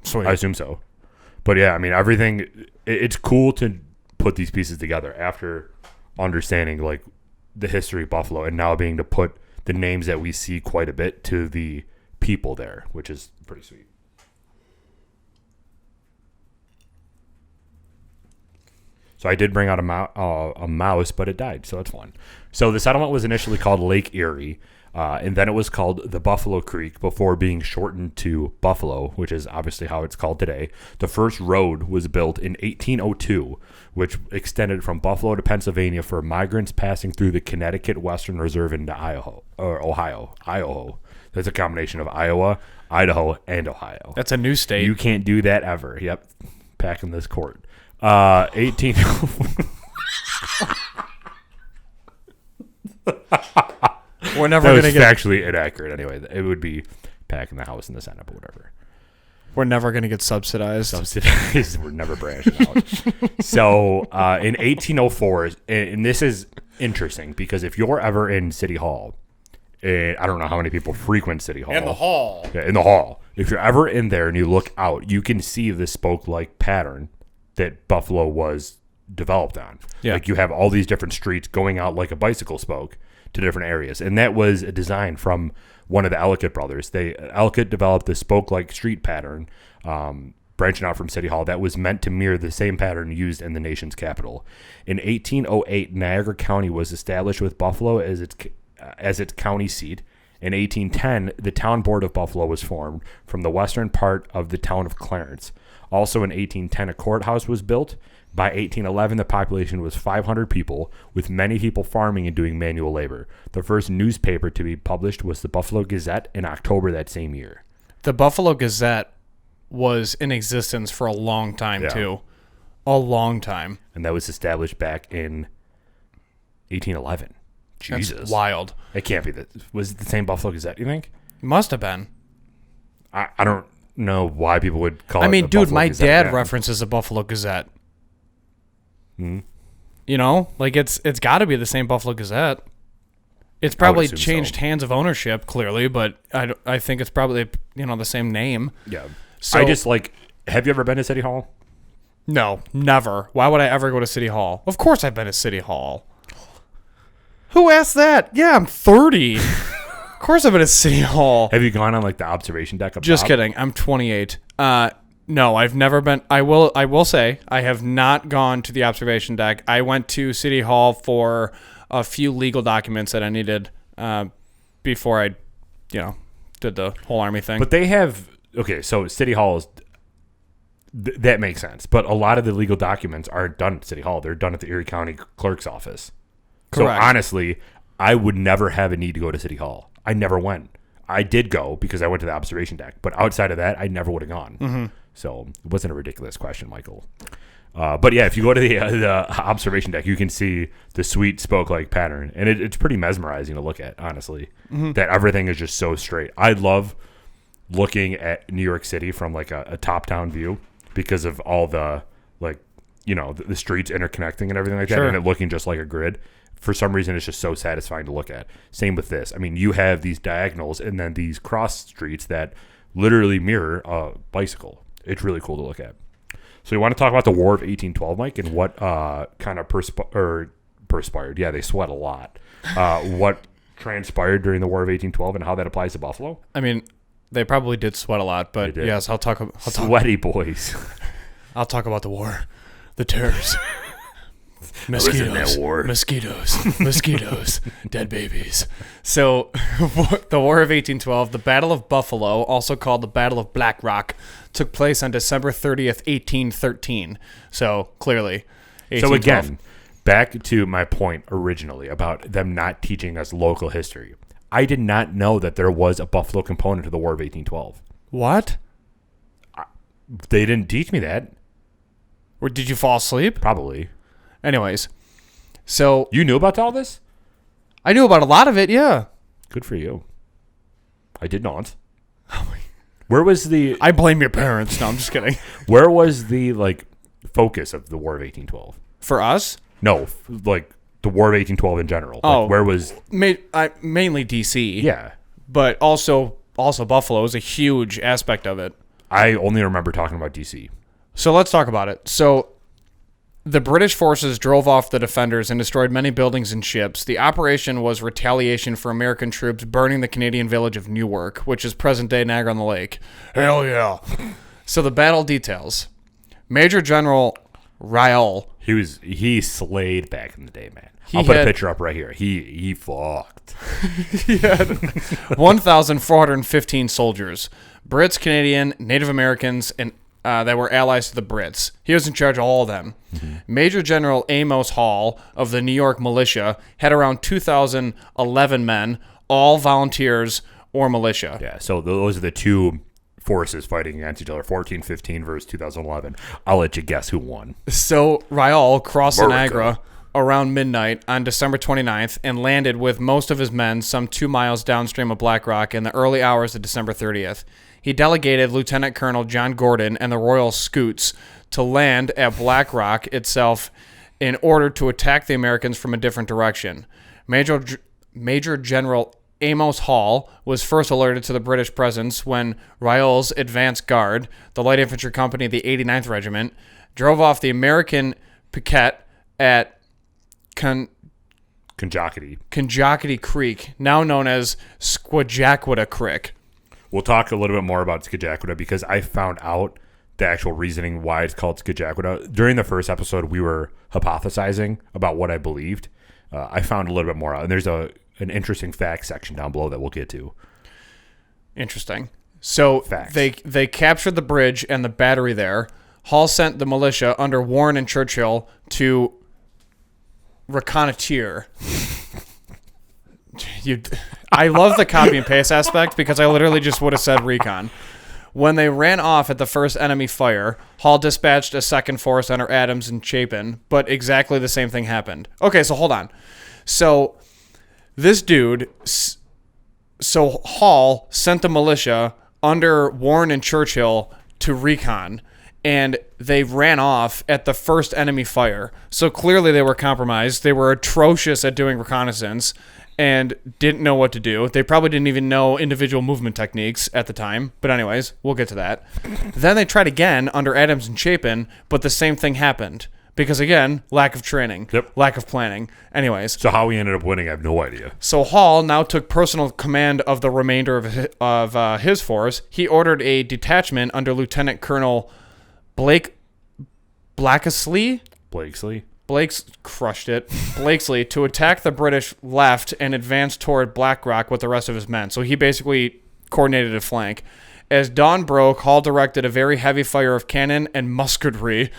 Sweet. I assume so. But yeah, I mean, everything, it's cool to put these pieces together after understanding, like, the history of Buffalo and now being to put the names that we see quite a bit to the people there, which is pretty sweet. So I did bring out a mouse, but it died, so that's fun. So the settlement was initially called Lake Erie, and then it was called the Buffalo Creek before being shortened to Buffalo, which is obviously how it's called today. The first road was built in 1802, which extended from Buffalo to Pennsylvania for migrants passing through the Connecticut Western Reserve into Ohio. That's a combination of Iowa, Idaho, and Ohio. That's a new state. You can't do that ever. Yep. Packing this court. 18. We're never going to get factually inaccurate anyway. It would be packing the House and the Senate, but whatever. We're never going to get subsidized. We're never branching out. So in 1804, and this is interesting because if you're ever in City Hall, I don't know how many people frequent City Hall. In the hall. Yeah, in the hall. If you're ever in there and you look out, you can see the spoke-like pattern that Buffalo was developed on. Yeah. Like you have all these different streets going out like a bicycle spoke to different areas. And that was a design from one of the Ellicott brothers. Ellicott developed this spoke-like street pattern branching out from City Hall that was meant to mirror the same pattern used in the nation's capital. In 1808, Niagara County was established with Buffalo as its county seat. In 1810, the town board of Buffalo was formed from the western part of the town of Clarence. Also in 1810, a courthouse was built. By 1811, the population was 500 people, with many people farming and doing manual labor. The first newspaper to be published was the Buffalo Gazette in October that same year. The Buffalo Gazette was in existence for a long time, too. A long time. And that was established back in 1811. Jesus. That's wild. It can't be that. Was it the same Buffalo Gazette, you think? Must have been. I don't know why people would call it. I mean, dude, Buffalo my Gazette dad again. references the Buffalo Gazette. Hmm. You know, like it's got to be the same Buffalo Gazette. It's probably changed hands of ownership, clearly, but I think it's probably the same name. Yeah. So, I just have you ever been to City Hall? No, never. Why would I ever go to City Hall? Of course I've been to City Hall. Who asked that? Yeah, I'm 30. Of course I've been to City Hall. Have you gone on the observation deck up Just top? kidding. I'm 28. No, I've never been. I will say I have not gone to the observation deck. I went to City Hall for a few legal documents that I needed before I, did the whole Army thing. But they have so City Hall is that makes sense. But a lot of the legal documents aren't done at City Hall. They're done at the Erie County Clerk's office. Correct. So honestly, I would never have a need to go to City Hall. I never went. I did go because I went to the observation deck, but outside of that, I never would have gone. Mm-hmm. So it wasn't a ridiculous question, Michael. But yeah, if you go to the observation deck, you can see the sweet spoke-like pattern, and it's pretty mesmerizing to look at, honestly, that everything is just so straight. I love looking at New York City from like a top-down view because of all the, like, you know, the streets interconnecting and everything like that, and it looking just like a grid. For some reason, it's just so satisfying to look at. Same with this. I mean, you have these diagonals and then these cross streets that literally mirror a bicycle. It's really cool to look at. So you want to talk about the War of 1812, Mike, and what kind of perspired? Yeah, they sweat a lot. What transpired during the War of 1812 and how that applies to Buffalo? I mean, they probably did sweat a lot, but yes, I'll talk. Sweaty boys. I'll talk about the war, the terrors, mosquitoes, dead babies. So, the War of 1812, the Battle of Buffalo, also called the Battle of Black Rock, took place on December 30th, 1813. So, clearly, 1812. So again, back to my point originally about them not teaching us local history. I did not know that there was a Buffalo component to the War of 1812. What? They didn't teach me that. Or did you fall asleep? Probably. Anyways, so... You knew about all this? I knew about a lot of it, yeah. Good for you. I did not. Where was the... I blame your parents. No, I'm just kidding. Where was the, like, focus of the War of 1812? For us? No, like, the War of 1812 in general. Like, where was... mainly D.C. Yeah. But also Buffalo is a huge aspect of it. I only remember talking about D.C. So let's talk about it. So the British forces drove off the defenders and destroyed many buildings and ships. The operation was retaliation for American troops burning the Canadian village of Newark, which is present-day Niagara-on-the-Lake. Hell yeah. So the battle details. Major General Riall. He slayed back in the day, man. I'll put a picture up right here. He fucked. He had 1,415 soldiers. Brits, Canadian, Native Americans, and that were allies to the Brits. He was in charge of all of them. Mm-hmm. Major General Amos Hall of the New York militia had around 2,011 men, all volunteers or militia. Yeah, so those are the two forces fighting against each other, 1415 versus 2011. I'll let you guess who won. So Riall crossed the Niagara around midnight on December 29th and landed with most of his men some 2 miles downstream of Black Rock in the early hours of December 30th. He delegated Lieutenant Colonel John Gordon and the Royal Scouts to land at Black Rock itself in order to attack the Americans from a different direction. Major General Amos Hall was first alerted to the British presence when Riall's advance guard, the Light Infantry Company of the 89th Regiment, drove off the American piquet at Conjockety Creek, now known as Squajaquada Creek. We'll talk a little bit more about Squajaquada because I found out the actual reasoning why it's called Squajaquada. During the first episode, we were hypothesizing about what I believed. I found a little bit more out, and there's an interesting fact section down below that we'll get to. Interesting. So Facts. They captured the bridge and the battery there. Hall sent the militia under Warren and Churchill to reconnoitre. I love the copy and paste aspect because I literally just would have said recon. When they ran off at the first enemy fire, Hall dispatched a second force under Adams and Chapin, but exactly the same thing happened. Okay, so hold on. So this dude, so Hall sent the militia under Warren and Churchill to recon, and they ran off at the first enemy fire. So clearly they were compromised. They were atrocious at doing reconnaissance and didn't know what to do. They probably didn't even know individual movement techniques at the time. But anyways, we'll get to that. Then they tried again under Adams and Chapin, but the same thing happened. Because again, lack of training, lack of planning. Anyways. So how we ended up winning, I have no idea. So Hall now took personal command of the remainder of his force. He ordered a detachment under Lieutenant Colonel Blakesley to attack the British left and advance toward Black Rock with the rest of his men. So he basically coordinated a flank. As dawn broke, Hall directed a very heavy fire of cannon and musketry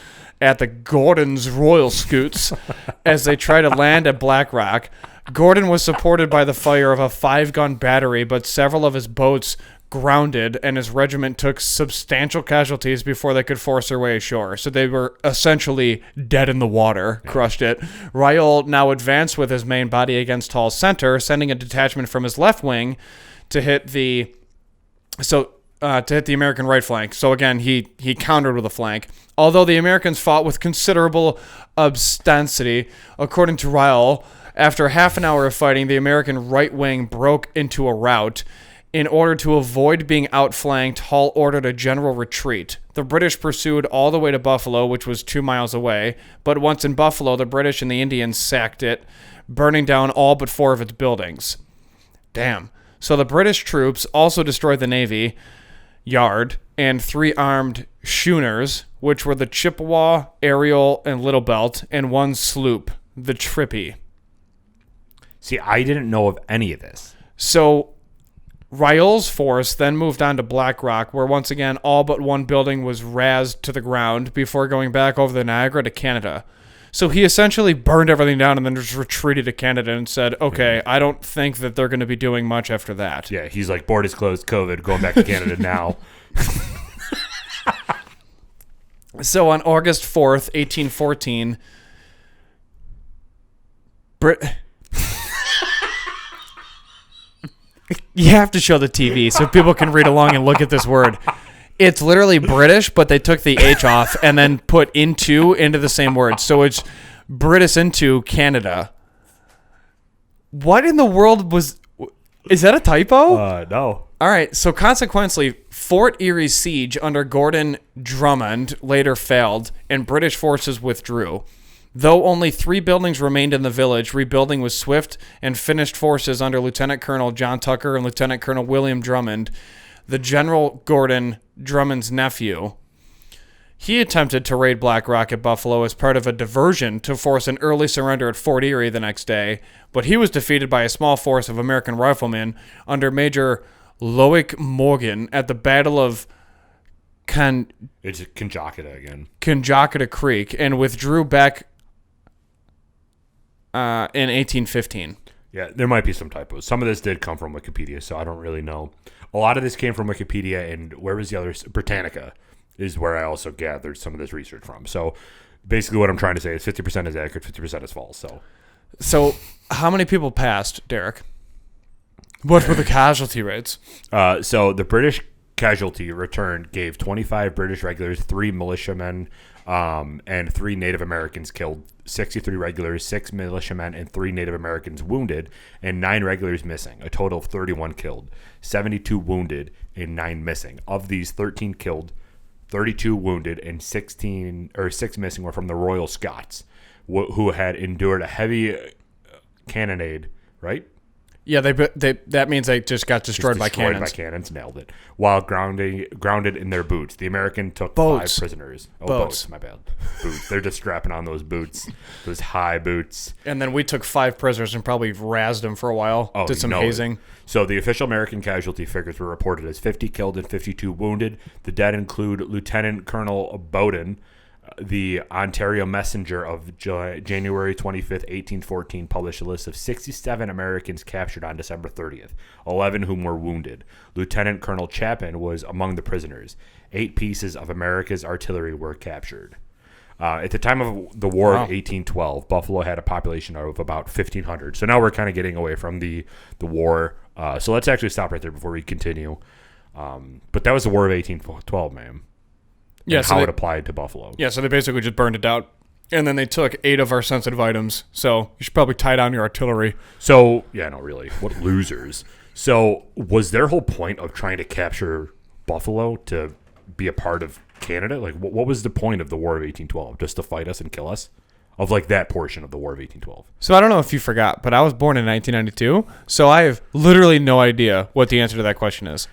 at the Gordon's Royal Scouts as they tried to land at Black Rock. Gordon was supported by the fire of a 5-gun battery, but several of his boats grounded, and his regiment took substantial casualties before they could force their way ashore. So they were essentially dead in the water, crushed it. Raoul now advanced with his main body against Hall's center, sending a detachment from his left wing to hit the American right flank. So again, he countered with a flank. Although the Americans fought with considerable obstinacy, according to Raoul, after half an hour of fighting, the American right wing broke into a rout. In order to avoid being outflanked, Hull ordered a general retreat. The British pursued all the way to Buffalo, which was 2 miles away, but once in Buffalo, the British and the Indians sacked it, burning down all but 4 of its buildings. Damn. So the British troops also destroyed the Navy Yard and 3 armed schooners, which were the Chippewa, Ariel, and Little Belt, and 1 sloop, the Trippy. See, I didn't know of any of this. So Raoul's force then moved on to Black Rock, where once again all but 1 building was razed to the ground before going back over the Niagara to Canada. So he essentially burned everything down and then just retreated to Canada and said, okay, I don't think that they're going to be doing much after that. Yeah, he's like, borders closed, COVID, going back to Canada now. So on August 4th, 1814, You have to show the TV so people can read along and look at this word. It's literally British, but they took the H off and then put into the same word. So it's British into Canada. What in the world is that a typo? No. All right. So consequently, Fort Erie's siege under Gordon Drummond later failed and British forces withdrew. Though only 3 buildings remained in the village, rebuilding was swift and finished forces under Lieutenant Colonel John Tucker and Lieutenant Colonel William Drummond, the General Gordon Drummond's nephew. He attempted to raid Black Rock at Buffalo as part of a diversion to force an early surrender at Fort Erie the next day, but he was defeated by a small force of American riflemen under Major Loic Morgan at the Battle of It's Conjocata again. Conjocata Creek and withdrew back in 1815. Yeah, there might be some typos. Some of this did come from Wikipedia, so I don't really know. A lot of this came from Wikipedia, and where was the other? Britannica is where I also gathered some of this research from. So basically what I'm trying to say is 50% is accurate, 50% is false. So how many people passed, Derek? What were the casualty rates? So the British casualty return gave 25 British regulars, 3 militiamen, and 3 Native Americans killed, 63 regulars, 6 militiamen, and 3 Native Americans wounded, and 9 regulars missing, a total of 31 killed, 72 wounded, and 9 missing. Of these, 13 killed, 32 wounded, and 6 missing were from the Royal Scots, who had endured a heavy cannonade, right? Yeah, that means they just got destroyed by cannons. By cannons, nailed it. While grounded in their boots. The American took Boats. 5 prisoners. Oh, Boats. My bad. Boots. They're just strapping on those boots, those high boots. And then we took 5 prisoners and probably razzed them for a while. Did some hazing. So the official American casualty figures were reported as 50 killed and 52 wounded. The dead include Lieutenant Colonel Bowden. The Ontario Messenger of January 25th, 1814, published a list of 67 Americans captured on December 30th, 11 whom were wounded. Lieutenant Colonel Chapin was among the prisoners. 8 pieces of America's artillery were captured. At the time of the War of 1812, Buffalo had a population of about 1,500. So now we're kind of getting away from the war. So let's actually stop right there before we continue. But that was the War of 1812, man. Yeah, so it applied to Buffalo. Yeah, so they basically just burned it out. And then they took 8 of our sensitive items. So you should probably tie down your artillery. So, yeah, no, really. What losers. So was their whole point of trying to capture Buffalo to be a part of Canada? Like, what was the point of the War of 1812? Just to fight us and kill us? Of, like, that portion of the War of 1812. So I don't know if you forgot, but I was born in 1992. So I have literally no idea what the answer to that question is.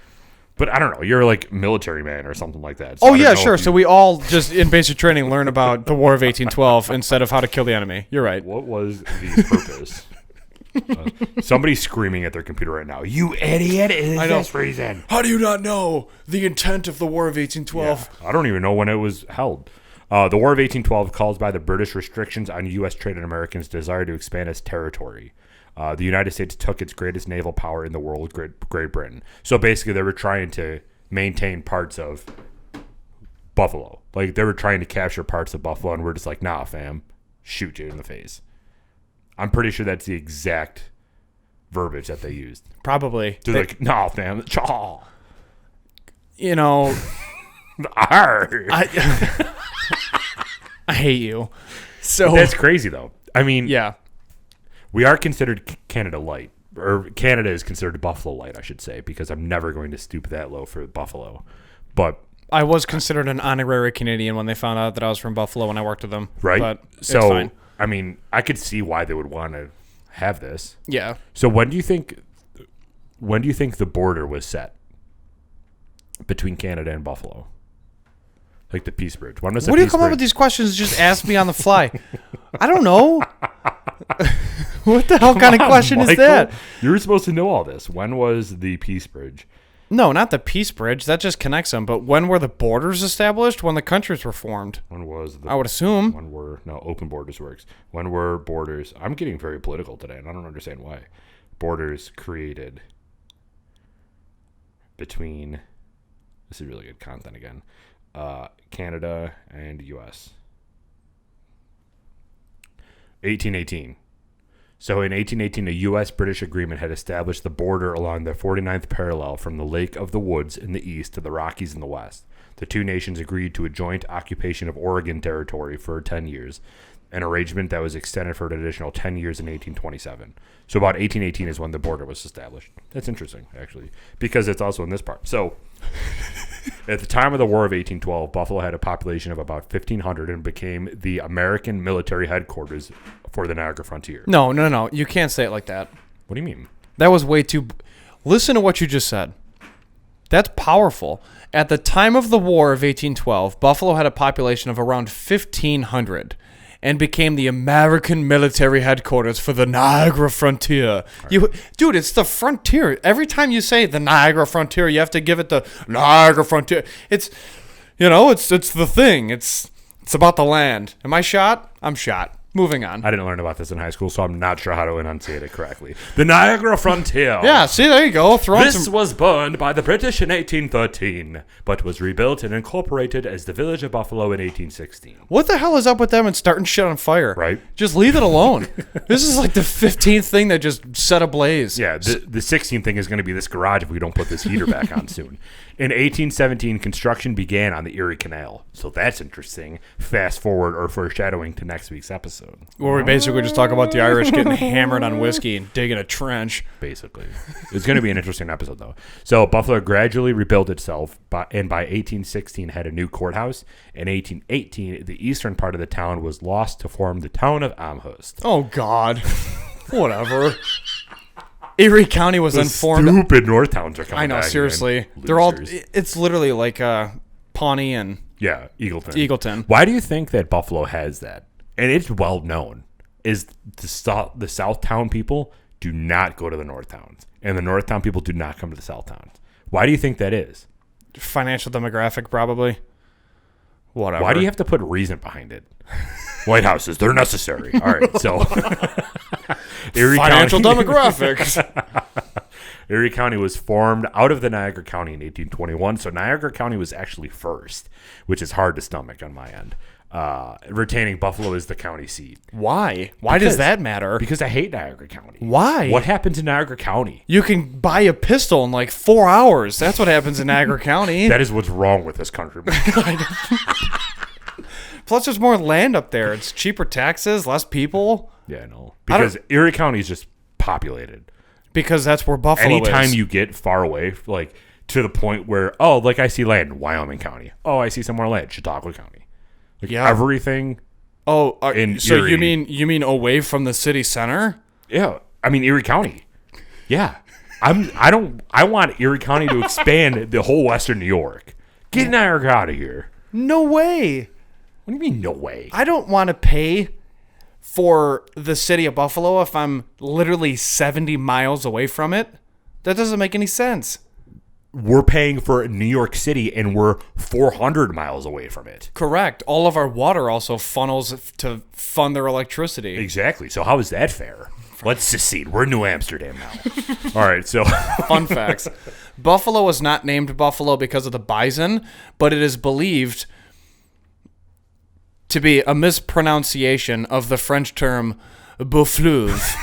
But I don't know. You're like military man or something like that. So yeah, sure. So we all just in basic training learn about the War of 1812 instead of how to kill the enemy. You're right. What was the purpose? Somebody's screaming at their computer right now. You idiot! It is this reason. How do you not know the intent of the War of 1812? Yeah, I don't even know when it was held. The War of 1812 caused by the British restrictions on U.S. trade and Americans' desire to expand its territory. The United States took its greatest naval power in the world, Great Britain. So basically, they were trying to maintain parts of Buffalo. Like, they were trying to capture parts of Buffalo, and we're just like, nah, fam, shoot you in the face. I'm pretty sure that's the exact verbiage that they used. Probably. They're like, nah, fam, chaw. You know, I hate you. So that's crazy, though. I mean, yeah, we are considered Canada Light, or Canada is considered Buffalo Light, I should say, because I'm never going to stoop that low for Buffalo. But I was considered an honorary Canadian when they found out that I was from Buffalo when I worked with them. Right. But it's so, fine. I mean, I could see why they would want to have this. Yeah. So when do you think the border was set between Canada and Buffalo? Like the Peace Bridge. When was the What do you Peace come up Bridge? with these questions? Just ask me on the fly. I don't know. What the hell kind of question is Michael, that? You were supposed to know all this. When was the Peace Bridge? No, not the Peace Bridge. That just connects them. But when were the borders established? When the countries were formed? When was the? I would assume. When were open borders works? When were borders? I'm getting very political today, and I don't understand why. Borders created between. This is really good content again. Canada and U.S. 1818. So in 1818, a U.S.-British agreement had established the border along the 49th parallel from the Lake of the Woods in the east to the Rockies in the west. The two nations agreed to a joint occupation of Oregon Territory for 10 years, an arrangement that was extended for an additional 10 years in 1827. So about 1818 is when the border was established. That's interesting, actually, because it's also in this part. So at the time of the War of 1812, Buffalo had a population of about 1,500 and became the American military headquarters for the Niagara frontier. No. You can't say it like that. What do you mean? That was way too... Listen to what you just said. That's powerful. At the time of the War of 1812, Buffalo had a population of around 1,500 and became the American military headquarters for the Niagara frontier. Right. Dude, it's the frontier. Every time you say the Niagara frontier, you have to give it the Niagara frontier. It's, it's the thing. It's about the land. Am I shot? I'm shot. Moving on. I didn't learn about this in high school, so I'm not sure how to enunciate it correctly. The Niagara frontier. Yeah, see, there you go. This was burned by the British in 1813, but was rebuilt and incorporated as the village of Buffalo in 1816. What the hell is up with them and starting shit on fire? Right. Just leave it alone. This is like the 15th thing that just set ablaze. Yeah, the 16th thing is going to be this garage if we don't put this heater back on soon. In 1817, construction began on the Erie Canal. So that's interesting. Fast forward or foreshadowing to next week's episode. Where we basically just talk about the Irish getting hammered on whiskey and digging a trench. Basically. It's going to be an interesting episode, though. So Buffalo gradually rebuilt itself, and by 1816 had a new courthouse. In 1818, the eastern part of the town was lost to form the town of Amherst. Oh, God. Whatever. Erie County was unformed. Stupid North towns are coming I know, back seriously. again. They're all. It's literally like Pawnee and yeah, Eagleton. Eagleton. Why do you think that Buffalo has that? And it's well known. Is the South Town people do not go to the North Towns, and the North Town people do not come to the South Towns. Why do you think that is? Financial demographic, probably. Whatever. Why do you have to put reason behind it? White Houses, they're necessary. All right, so Erie financial County, demographics. Erie County was formed out of the Niagara County in 1821, so Niagara County was actually first, which is hard to stomach on my end. Retaining Buffalo as the county seat. Why? Why does that matter? Because I hate Niagara County. Why? What happened to Niagara County? You can buy a pistol in like 4 hours. That's what happens in Niagara County. That is what's wrong with this country. Plus, there's more land up there. It's cheaper taxes, less people. Yeah, I know. Because Erie County is just populated. Because that's where Buffalo is. Anytime you get far away, like to the point where, oh, like I see land in Wyoming County. Oh, I see some more land, Chautauqua County. Like everything. Oh, so Erie. you mean away from the city center? Yeah, I mean Erie County. Yeah, I want Erie County to expand the whole Western New York. Get Niagara out of here. No way. What do you mean, no way? I don't want to pay for the city of Buffalo if I'm literally 70 miles away from it. That doesn't make any sense. we're paying for New York City and we're 400 miles away from it. Correct. All of our water also funnels to fund their electricity. Exactly. So how is that fair? Let's secede. We're New Amsterdam now. All right, so Fun facts. Buffalo is not named Buffalo because of the bison, but it is believed to be a mispronunciation of the French term "beaufleuve,"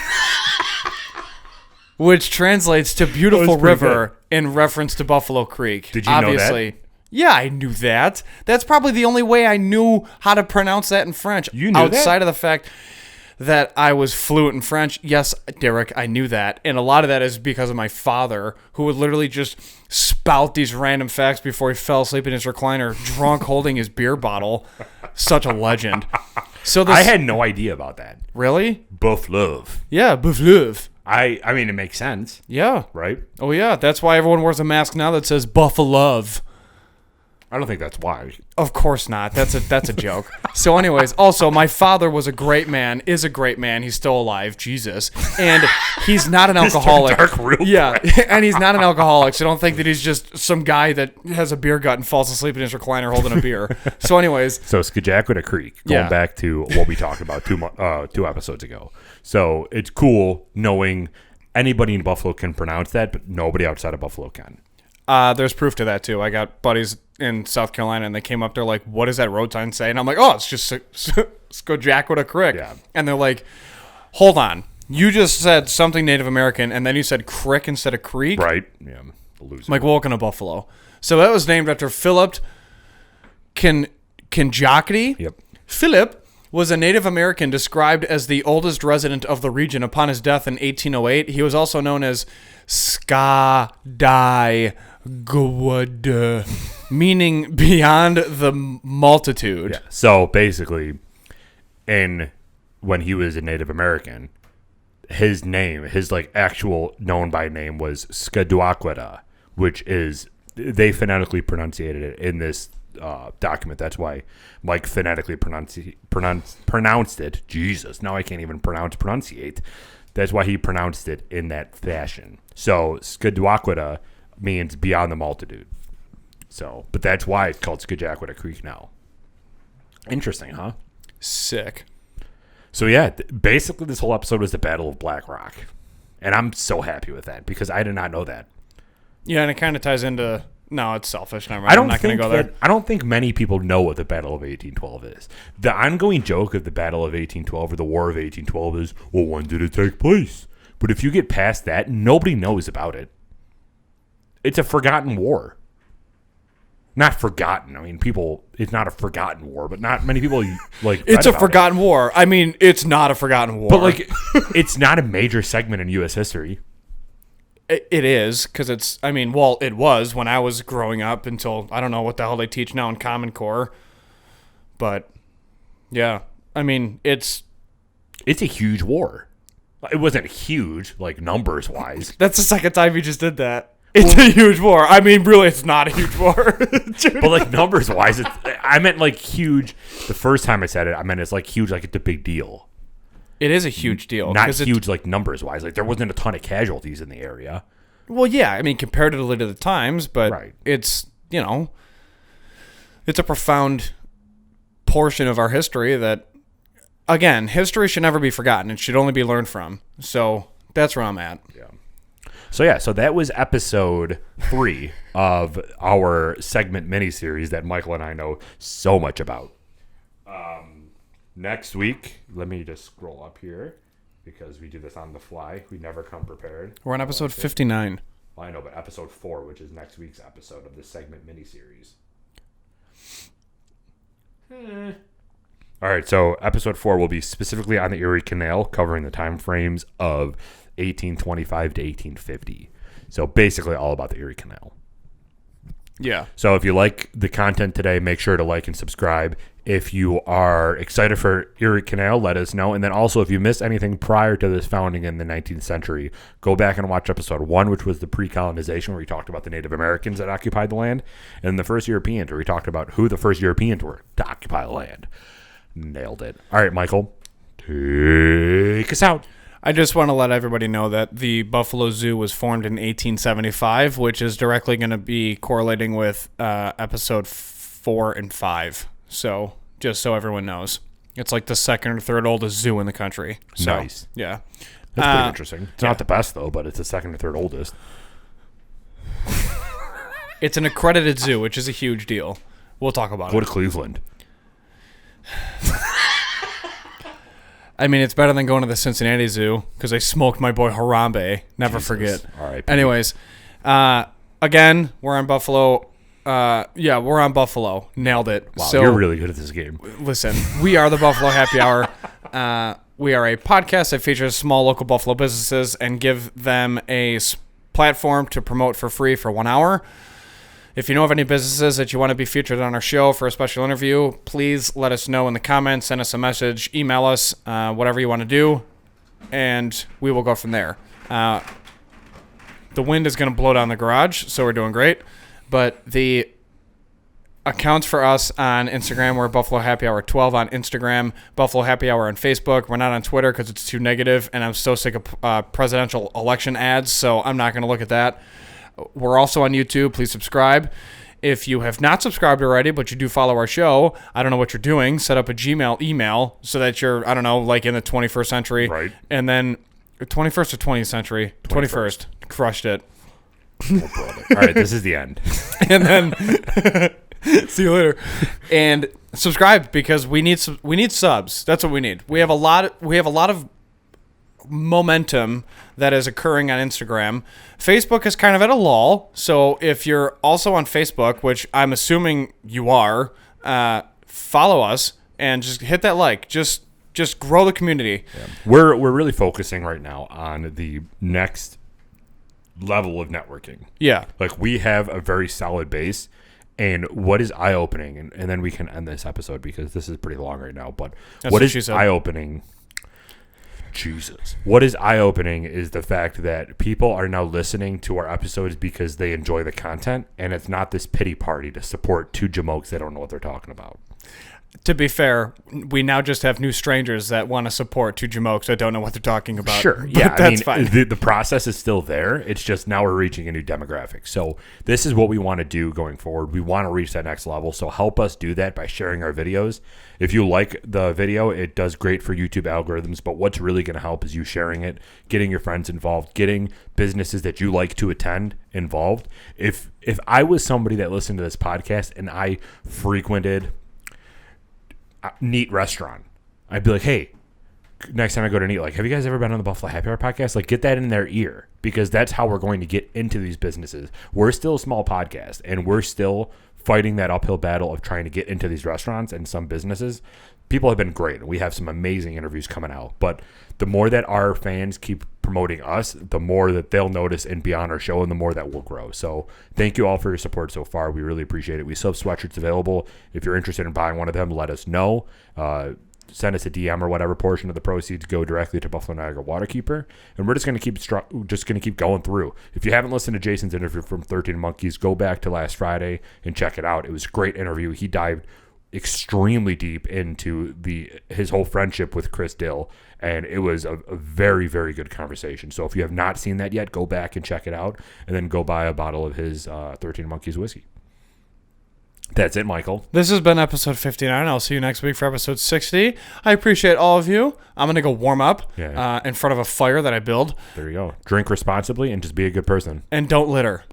which translates to beautiful river in reference to Buffalo Creek. Did you know that? Yeah, I knew that. That's probably the only way I knew how to pronounce that in French. You knew outside of the fact that I was fluent in French. Yes, Derek, I knew that. And a lot of that is because of my father, who would literally just spout these random facts before he fell asleep in his recliner, drunk, holding his beer bottle. Such a legend. So I had no idea about that. Really? Beaufleuve. Yeah, beaufleuve. I mean, it makes sense, Yeah. right? Oh, yeah. That's why everyone wears a mask now that says Buffalo. I don't think that's why. Of course not. That's a joke. So anyways, also my father was a great man, is a great man. He's still alive, Jesus. And he's not an alcoholic. Dark real Yeah, and he's not an alcoholic. So don't think that he's just some guy that has a beer gut and falls asleep in his recliner holding a beer. So anyways, So Skajackwada Creek, going Yeah. back to what we talked about two episodes ago. So it's cool knowing anybody in Buffalo can pronounce that, but nobody outside of Buffalo can. there's proof to that too. I got buddies in South Carolina, and they came up. They're like, "What does that road sign say?" And I'm like, "Oh, it's just Skajackwada Creek." Yeah. And they're like, "Hold on, you just said something Native American, and then you said crick instead of creek." Right? Yeah. Loser. I'm like, welcome to Buffalo. So that was named after Philip Kinjacity. Yep. Philip was a Native American described as the oldest resident of the region upon his death in 1808. He was also known as Skadai Gwada, meaning beyond the multitude. Yeah. So basically, when he was a Native American, his name, his like actual known by name was Skadwakwada, which is they phonetically pronunciated it in this document. That's why Mike phonetically pronounced it. Jesus, now I can't even pronunciate. That's why he pronounced it in that fashion. So Skadwakwada means beyond the multitude. So, but that's why it's called Skajackwada Creek now. Interesting, huh? Sick. So yeah, basically this whole episode was the Battle of Black Rock. And I'm so happy with that because I did not know that. Yeah, and it kind of ties into... No, it's selfish. Never mind. I'm not going to go there. I don't think many people know what the Battle of 1812 is. The ongoing joke of the Battle of 1812 or the War of 1812 is, well, when did it take place? But if you get past that, nobody knows about it. It's a forgotten war. Not forgotten. I mean, it's not a forgotten war, but not many people like. It's a forgotten war. I mean, it's not a forgotten war. But like, it's not a major segment in U.S. history. It is, because it's, I mean, well, it was when I was growing up until, I don't know what the hell they teach now in Common Core. But, yeah, I mean, it's a huge war. It wasn't huge, like, numbers-wise. That's the second time you just did that. It's a huge war. I mean, really, it's not a huge war. But, like, numbers-wise, I meant, like, huge. The first time I said it, I meant it's, like, huge, like, it's a big deal. It is a huge deal. Not huge, like, numbers-wise. Like, there wasn't a ton of casualties in the area. Well, yeah, I mean, comparatively to the times, but Right. It's, it's a profound portion of our history that, again, history should never be forgotten. It should only be learned from. So that's where I'm at. Yeah. So that was episode 3 of our segment miniseries that Michael and I know so much about. Next week, let me just scroll up here because we do this on the fly. We never come prepared. We're on episode 59. Well, I know, but episode 4, which is next week's episode of this segment miniseries. All right, so episode 4 will be specifically on the Erie Canal, covering the time frames of 1825 to 1850. So basically all about the Erie Canal. Yeah. So if you like the content today, make sure to like and subscribe. If you are excited for Erie Canal, let us know. And then also, if you missed anything prior to this founding in the 19th century, go back and watch episode 1, which was the pre-colonization, where we talked about the Native Americans that occupied the land, and the first Europeans, where we talked about who the first Europeans were to occupy the land. Nailed it. All right, Michael, take us out. I just want to let everybody know that the Buffalo Zoo was formed in 1875, which is directly going to be correlating with episode 4 and 5. So just so everyone knows, it's like the second or third oldest zoo in the country. So, Nice. Yeah. That's pretty interesting. It's not the best, though, but it's the second or third oldest. It's an accredited zoo, which is a huge deal. We'll talk about Go it. to Cleveland. I mean, it's better than going to the Cincinnati Zoo because I smoked my boy Harambe. Never forget. All right. Anyways, again, we're on Buffalo. We're on Buffalo. Nailed it. Wow, So, you're really good at this game. listen, we are the Buffalo Happy Hour. We are a podcast that features small local Buffalo businesses and give them a platform to promote for free for 1 hour. If you know of any businesses that you want to be featured on our show for a special interview, please let us know in the comments, send us a message, email us, whatever you want to do, and we will go from there. The wind is going to blow down the garage, so we're doing great. But the accounts for us on Instagram, we're Buffalo Happy Hour 12 on Instagram, Buffalo Happy Hour on Facebook. We're not on Twitter because it's too negative, and I'm so sick of presidential election ads, so I'm not going to look at that. We're also on YouTube. Please subscribe. If you have not subscribed already, but you do follow our show, I don't know what you're doing. Set up a Gmail email so that you're, I don't know, like in the 21st century. Right. And then 21st or 20th century? 21st. Crushed it. Oh, brother. All right, this is the end. And then see you later. And subscribe because we need subs. That's what we need. We have a lot of momentum that is occurring on Instagram. Facebook is kind of at a lull, so if you're also on Facebook, which I'm assuming you are, follow us and just hit that like. Just grow the community. Yeah. We're really focusing right now on the next level of networking. Yeah. Like, we have a very solid base, and what is eye-opening, and then we can end this episode because this is pretty long right now, but That's what what she is said. eye-opening... Jesus. What is eye-opening is the fact that people are now listening to our episodes because they enjoy the content, and it's not this pity party to support two jamokes that don't know what they're talking about. To be fair, we now just have new strangers that want to support two jamokes that don't know what they're talking about. Sure. But Yeah, that's fine. The process is still there. It's just now we're reaching a new demographic. So this is what we want to do going forward. We want to reach that next level. So help us do that by sharing our videos. If you like the video, it does great for YouTube algorithms. But what's really going to help is you sharing it, getting your friends involved, getting businesses that you like to attend involved. If I was somebody that listened to this podcast and I frequented Neat Restaurant, I'd be like, hey, next time I go to Neat, like, have you guys ever been on the Buffalo Happy Hour podcast? Like, get that in their ear, because that's how we're going to get into these businesses. We're still a small podcast, and we're still fighting that uphill battle of trying to get into these restaurants and some businesses. People have been great. We have some amazing interviews coming out, but the more that our fans keep promoting us, the more that they'll notice and be on our show, and the more that we'll grow. So thank you all for your support so far. We really appreciate it. We still have sweatshirts available. If you're interested in buying one of them, let us know. Send us a DM or whatever. Portion of the proceeds go directly to Buffalo Niagara Waterkeeper, and we're just going to keep going through. If you haven't listened to Jason's interview from 13 Monkeys, go back to last Friday and check it out. It was a great interview. He dived extremely deep into his whole friendship with Chris Dill, and it was a very, very good conversation. So if you have not seen that yet, go back and check it out, and then go buy a bottle of his 13 Monkeys whiskey. That's it, Michael. This has been episode 59. I'll see you next week for episode 60. I appreciate all of you. I'm going to go warm up in front of a fire that I build. There you go. Drink responsibly and just be a good person. And don't litter.